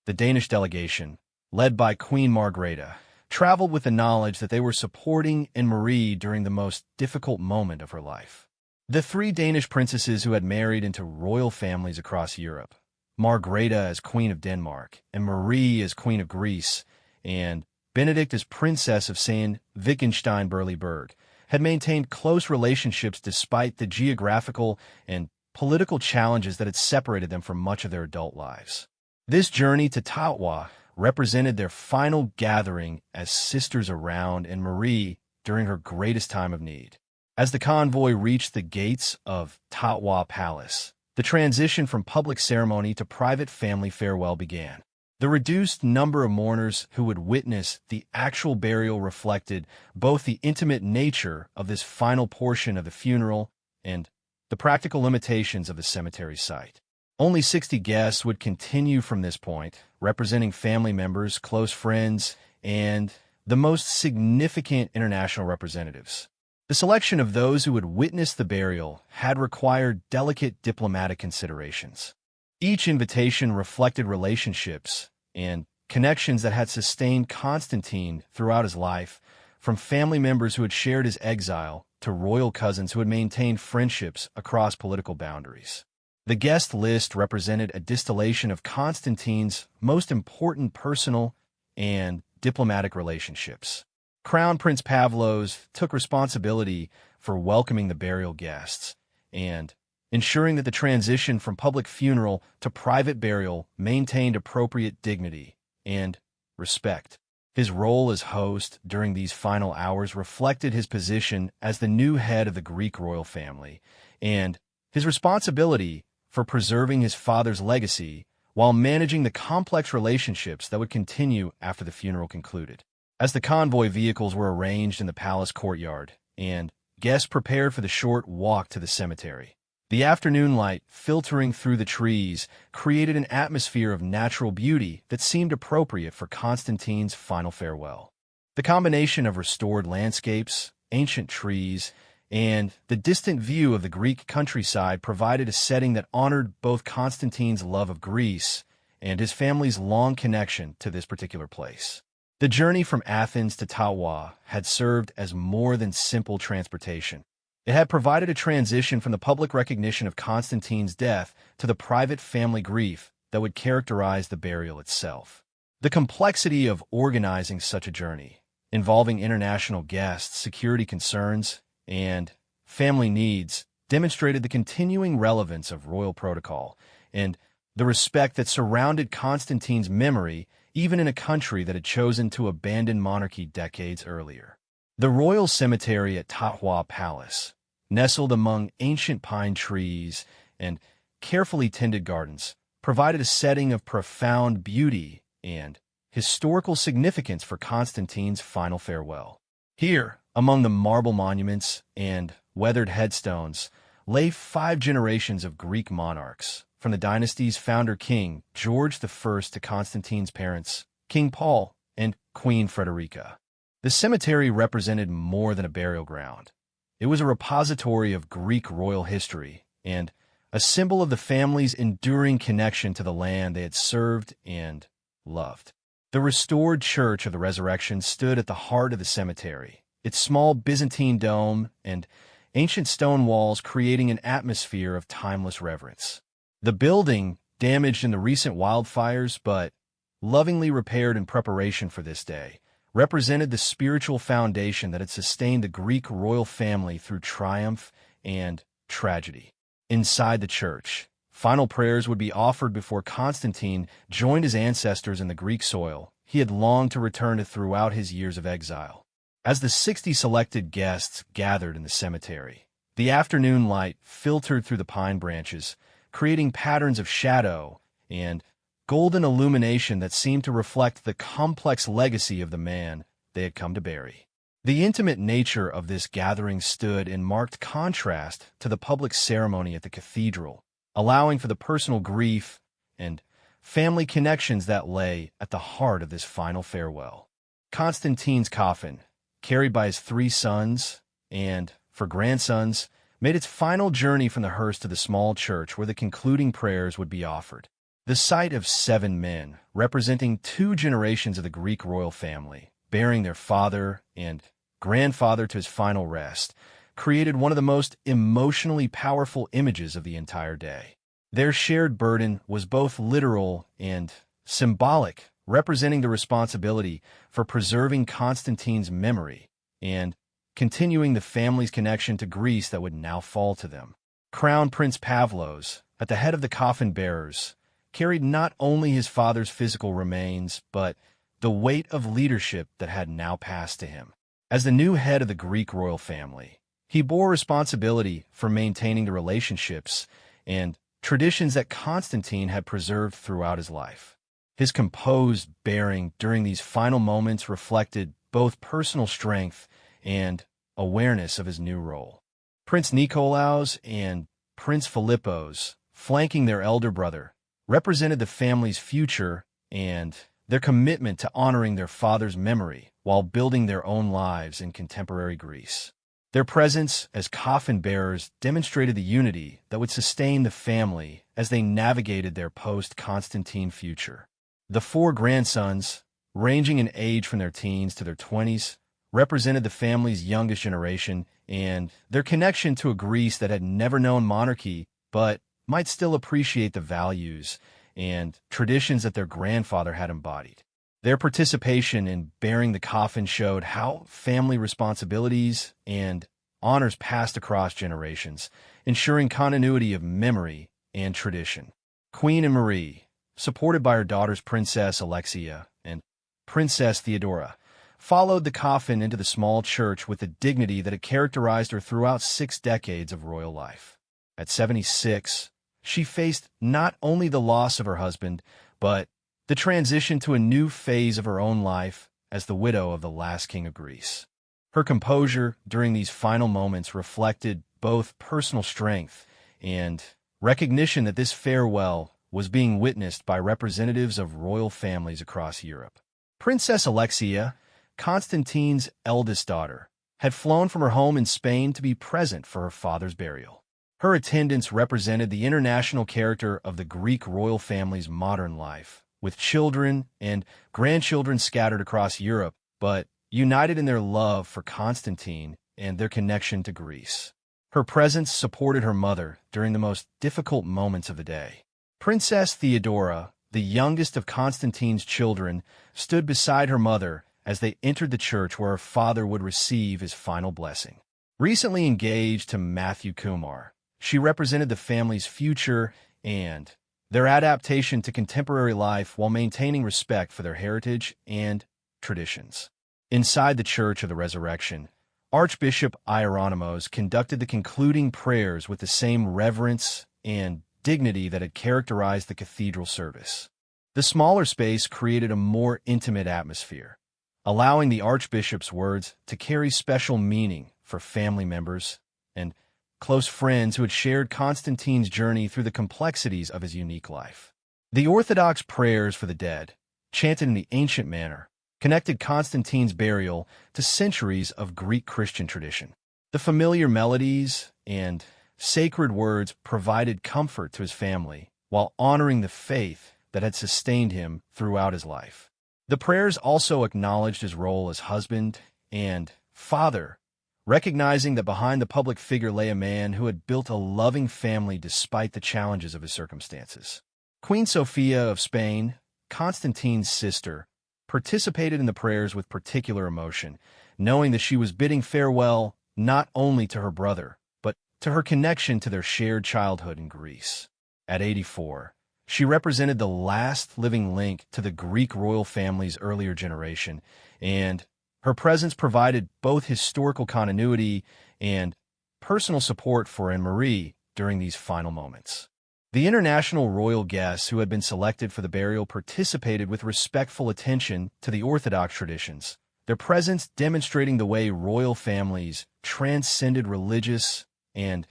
The Danish delegation, led by Queen Margrethe, traveled with the knowledge that they were supporting Marie during the most difficult moment of her life. The three Danish princesses who had married into royal families across Europe, Margrethe as Queen of Denmark, and Marie as Queen of Greece, and Benedict as Princess of Sayn-Wittgenstein-Berleburg, had maintained close relationships despite the geographical and political challenges that had separated them for much of their adult lives. This journey to Tatwa represented their final gathering as sisters around Marie during her greatest time of need. As the convoy reached the gates of Tatwa Palace, the transition from public ceremony to private family farewell began. The reduced number of mourners who would witness the actual burial reflected both the intimate nature of this final portion of the funeral and the practical limitations of the cemetery site. Only 60 guests would continue from this point, representing family members, close friends, and the most significant international representatives. The selection of those who would witness the burial had required delicate diplomatic considerations. Each invitation reflected relationships and connections that had sustained Constantine throughout his life, from family members who had shared his exile to royal cousins who had maintained friendships across political boundaries. The guest list represented a distillation of Constantine's most important personal and diplomatic relationships. Crown Prince Pavlos took responsibility for welcoming the burial guests and ensuring that the transition from public funeral to private burial maintained appropriate dignity and respect. His role as host during these final hours reflected his position as the new head of the Greek royal family and his responsibility for preserving his father's legacy while managing the complex relationships that would continue after the funeral concluded. As the convoy vehicles were arranged in the palace courtyard and guests prepared for the short walk to the cemetery, the afternoon light filtering through the trees created an atmosphere of natural beauty that seemed appropriate for Constantine's final farewell. The combination of restored landscapes, ancient trees, and the distant view of the Greek countryside provided a setting that honored both Constantine's love of Greece and his family's long connection to this particular place. The journey from Athens to Tatwa had served as more than simple transportation. It had provided a transition from the public recognition of Constantine's death to the private family grief that would characterize the burial itself. The complexity of organizing such a journey, involving international guests, security concerns, and family needs, demonstrated the continuing relevance of royal protocol and the respect that surrounded Constantine's memory even in a country that had chosen to abandon monarchy decades earlier. The royal cemetery at Tatwa Palace, nestled among ancient pine trees and carefully tended gardens, provided a setting of profound beauty and historical significance for Constantine's final farewell. Here, among the marble monuments and weathered headstones, lay 5 generations of Greek monarchs, from the dynasty's founder king George I to Constantine's parents, King Paul and Queen Frederica. The cemetery represented more than a burial ground. It was a repository of Greek royal history and a symbol of the family's enduring connection to the land they had served and loved. The restored Church of the Resurrection stood at the heart of the cemetery, its small Byzantine dome and ancient stone walls creating an atmosphere of timeless reverence. The building, damaged in the recent wildfires but lovingly repaired in preparation for this day, represented the spiritual foundation that had sustained the Greek royal family through triumph and tragedy. Inside the church, final prayers would be offered before Constantine joined his ancestors in the Greek soil he had longed to return to throughout his years of exile. As the 60 selected guests gathered in the cemetery, the afternoon light filtered through the pine branches, creating patterns of shadow and golden illumination that seemed to reflect the complex legacy of the man they had come to bury. The intimate nature of this gathering stood in marked contrast to the public ceremony at the cathedral, allowing for the personal grief and family connections that lay at the heart of this final farewell. Constantine's coffin, carried by his 3 sons and 4 grandsons, made its final journey from the hearse to the small church where the concluding prayers would be offered. The sight of 7 men, representing 2 generations of the Greek royal family, bearing their father and grandfather to his final rest, created one of the most emotionally powerful images of the entire day. Their shared burden was both literal and symbolic, representing the responsibility for preserving Constantine's memory and continuing the family's connection to Greece that would now fall to them. Crown Prince Pavlos, at the head of the coffin bearers, carried not only his father's physical remains, but the weight of leadership that had now passed to him. As the new head of the Greek royal family, he bore responsibility for maintaining the relationships and traditions that Constantine had preserved throughout his life. His composed bearing during these final moments reflected both personal strength and awareness of his new role. Prince Nikolaos and Prince Philippos, flanking their elder brother, represented the family's future and their commitment to honoring their father's memory while building their own lives in contemporary Greece. Their presence as coffin bearers demonstrated the unity that would sustain the family as they navigated their post-Constantine future. The 4 grandsons, ranging in age from their teens to their 20s, represented the family's youngest generation and their connection to a Greece that had never known monarchy but might still appreciate the values and traditions that their grandfather had embodied. Their participation in bearing the coffin showed how family responsibilities and honors passed across generations, ensuring continuity of memory and tradition. Queen Marie, supported by her daughters Princess Alexia and Princess Theodora, followed the coffin into the small church with the dignity that had characterized her throughout 6 decades of royal life. At 76, she faced not only the loss of her husband, but the transition to a new phase of her own life as the widow of the last king of Greece. Her composure during these final moments reflected both personal strength and recognition that this farewell was being witnessed by representatives of royal families across Europe. Princess Alexia, Constantine's eldest daughter, had flown from her home in Spain to be present for her father's burial. Her attendance represented the international character of the Greek royal family's modern life, with children and grandchildren scattered across Europe, but united in their love for Constantine and their connection to Greece. Her presence supported her mother during the most difficult moments of the day. Princess Theodora, the youngest of Constantine's children, stood beside her mother as they entered the church where her father would receive his final blessing. Recently engaged to Matthew Kumar, she represented the family's future and their adaptation to contemporary life while maintaining respect for their heritage and traditions. Inside the Church of the Resurrection, Archbishop Hieronymus conducted the concluding prayers with the same reverence and dignity that had characterized the cathedral service. The smaller space created a more intimate atmosphere, allowing the Archbishop's words to carry special meaning for family members and close friends who had shared Constantine's journey through the complexities of his unique life. The Orthodox prayers for the dead, chanted in the ancient manner, connected Constantine's burial to centuries of Greek Christian tradition. The familiar melodies and sacred words provided comfort to his family while honoring the faith that had sustained him throughout his life. The prayers also acknowledged his role as husband and father, recognizing that behind the public figure lay a man who had built a loving family despite the challenges of his circumstances. Queen Sofia of Spain, Constantine's sister, participated in the prayers with particular emotion, knowing that she was bidding farewell not only to her brother, but to her connection to their shared childhood in Greece. At 84, she represented the last living link to the Greek royal family's earlier generation and Her presence provided both historical continuity and personal support for Anne-Marie during these final moments. The international royal guests who had been selected for the burial participated with respectful attention to the Orthodox traditions, their presence demonstrating the way royal families transcended religious and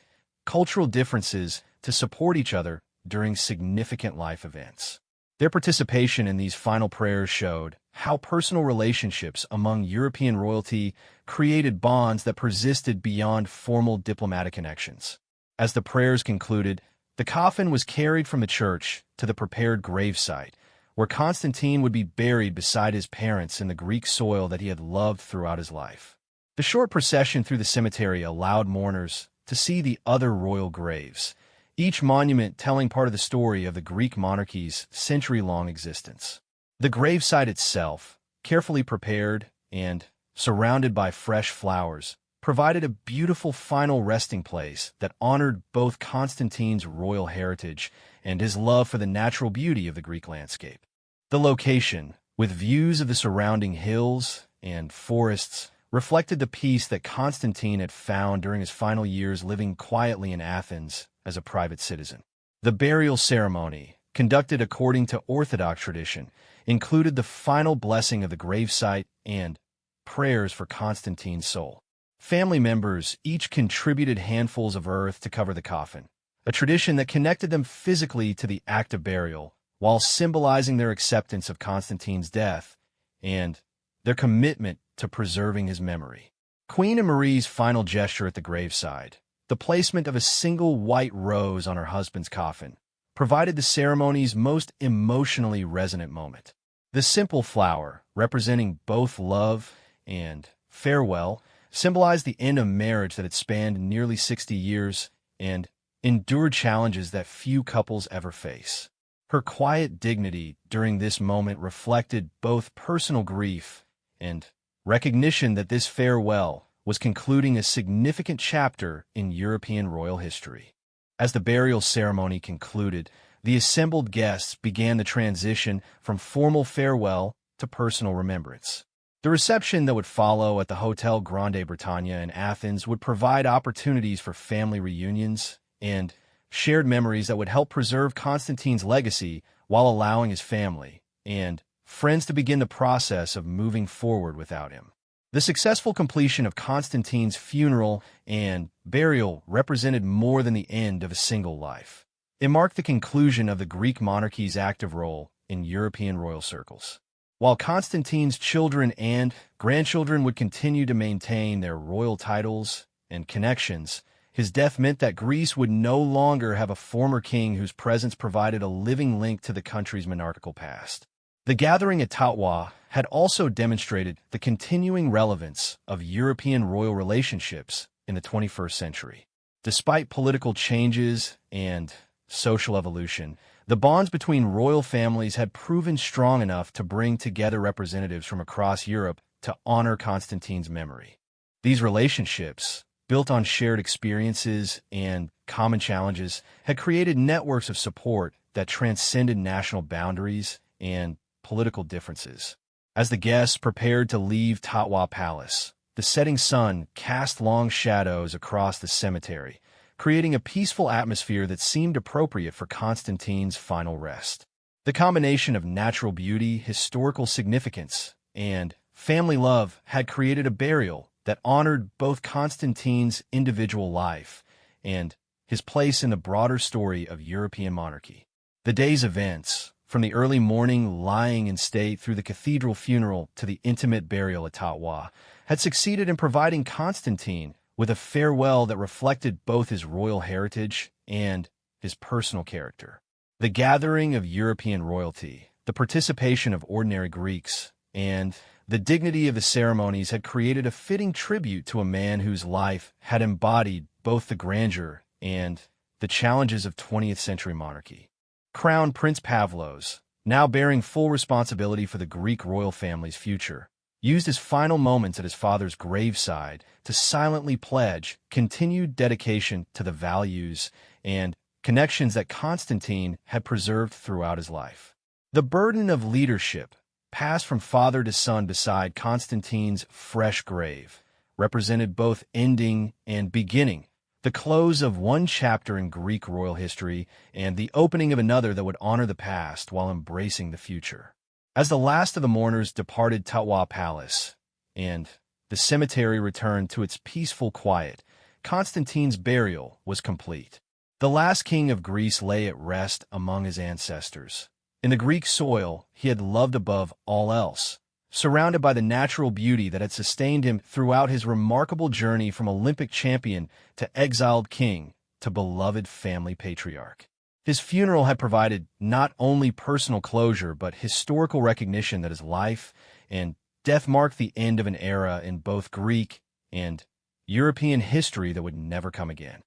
cultural differences to support each other during significant life events. Their participation in these final prayers showed how personal relationships among European royalty created bonds that persisted beyond formal diplomatic connections. As the prayers concluded, the coffin was carried from the church to the prepared gravesite, where Constantine would be buried beside his parents in the Greek soil that he had loved throughout his life. The short procession through the cemetery allowed mourners to see the other royal graves, each monument telling part of the story of the Greek monarchy's century-long existence. The gravesite itself, carefully prepared and surrounded by fresh flowers, provided a beautiful final resting place that honored both Constantine's royal heritage and his love for the natural beauty of the Greek landscape. The location, with views of the surrounding hills and forests, reflected the peace that Constantine had found during his final years living quietly in Athens as a private citizen. The burial ceremony, conducted according to Orthodox tradition, included the final blessing of the gravesite and prayers for Constantine's soul. Family members each contributed handfuls of earth to cover the coffin, a tradition that connected them physically to the act of burial, while symbolizing their acceptance of Constantine's death and their commitment to preserving his memory. Queen Anne-Marie's final gesture at the graveside, the placement of a single white rose on her husband's coffin, provided the ceremony's most emotionally resonant moment. The simple flower, representing both love and farewell, symbolized the end of marriage that had spanned nearly 60 years and endured challenges that few couples ever face. Her quiet dignity during this moment reflected both personal grief and recognition that this farewell was concluding a significant chapter in European royal history. As the burial ceremony concluded, the assembled guests began the transition from formal farewell to personal remembrance. The reception that would follow at the Hotel Grande Bretagne in Athens would provide opportunities for family reunions and shared memories that would help preserve Constantine's legacy while allowing his family and friends to begin the process of moving forward without him. The successful completion of Constantine's funeral and burial represented more than the end of a single life. It marked the conclusion of the Greek monarchy's active role in European royal circles. While Constantine's children and grandchildren would continue to maintain their royal titles and connections, his death meant that Greece would no longer have a former king whose presence provided a living link to the country's monarchical past. The gathering at Tatwa had also demonstrated the continuing relevance of European royal relationships in the 21st century. Despite political changes and social evolution, the bonds between royal families had proven strong enough to bring together representatives from across Europe to honor Constantine's memory. These relationships, built on shared experiences and common challenges, had created networks of support that transcended national boundaries and political differences. As the guests prepared to leave Tatwa Palace, the setting sun cast long shadows across the cemetery, creating a peaceful atmosphere that seemed appropriate for Constantine's final rest. The combination of natural beauty, historical significance, and family love had created a burial that honored both Constantine's individual life and his place in the broader story of European monarchy. The day's events, from the early morning lying in state through the cathedral funeral to the intimate burial at Tatwa, had succeeded in providing Constantine with a farewell that reflected both his royal heritage and his personal character. The gathering of European royalty, the participation of ordinary Greeks, and the dignity of the ceremonies had created a fitting tribute to a man whose life had embodied both the grandeur and the challenges of 20th century monarchy. Crown Prince Pavlos, now bearing full responsibility for the Greek royal family's future, used his final moments at his father's graveside to silently pledge continued dedication to the values and connections that Constantine had preserved throughout his life. The burden of leadership passed from father to son beside Constantine's fresh grave, represented both ending and beginning, the close of one chapter in Greek royal history and the opening of another that would honor the past while embracing the future. As the last of the mourners departed Tatwa Palace, and the cemetery returned to its peaceful quiet, Constantine's burial was complete. The last king of Greece lay at rest among his ancestors. In the Greek soil he had loved above all else, surrounded by the natural beauty that had sustained him throughout his remarkable journey from Olympic champion to exiled king to beloved family patriarch. His funeral had provided not only personal closure but historical recognition that his life and death marked the end of an era in both Greek and European history that would never come again.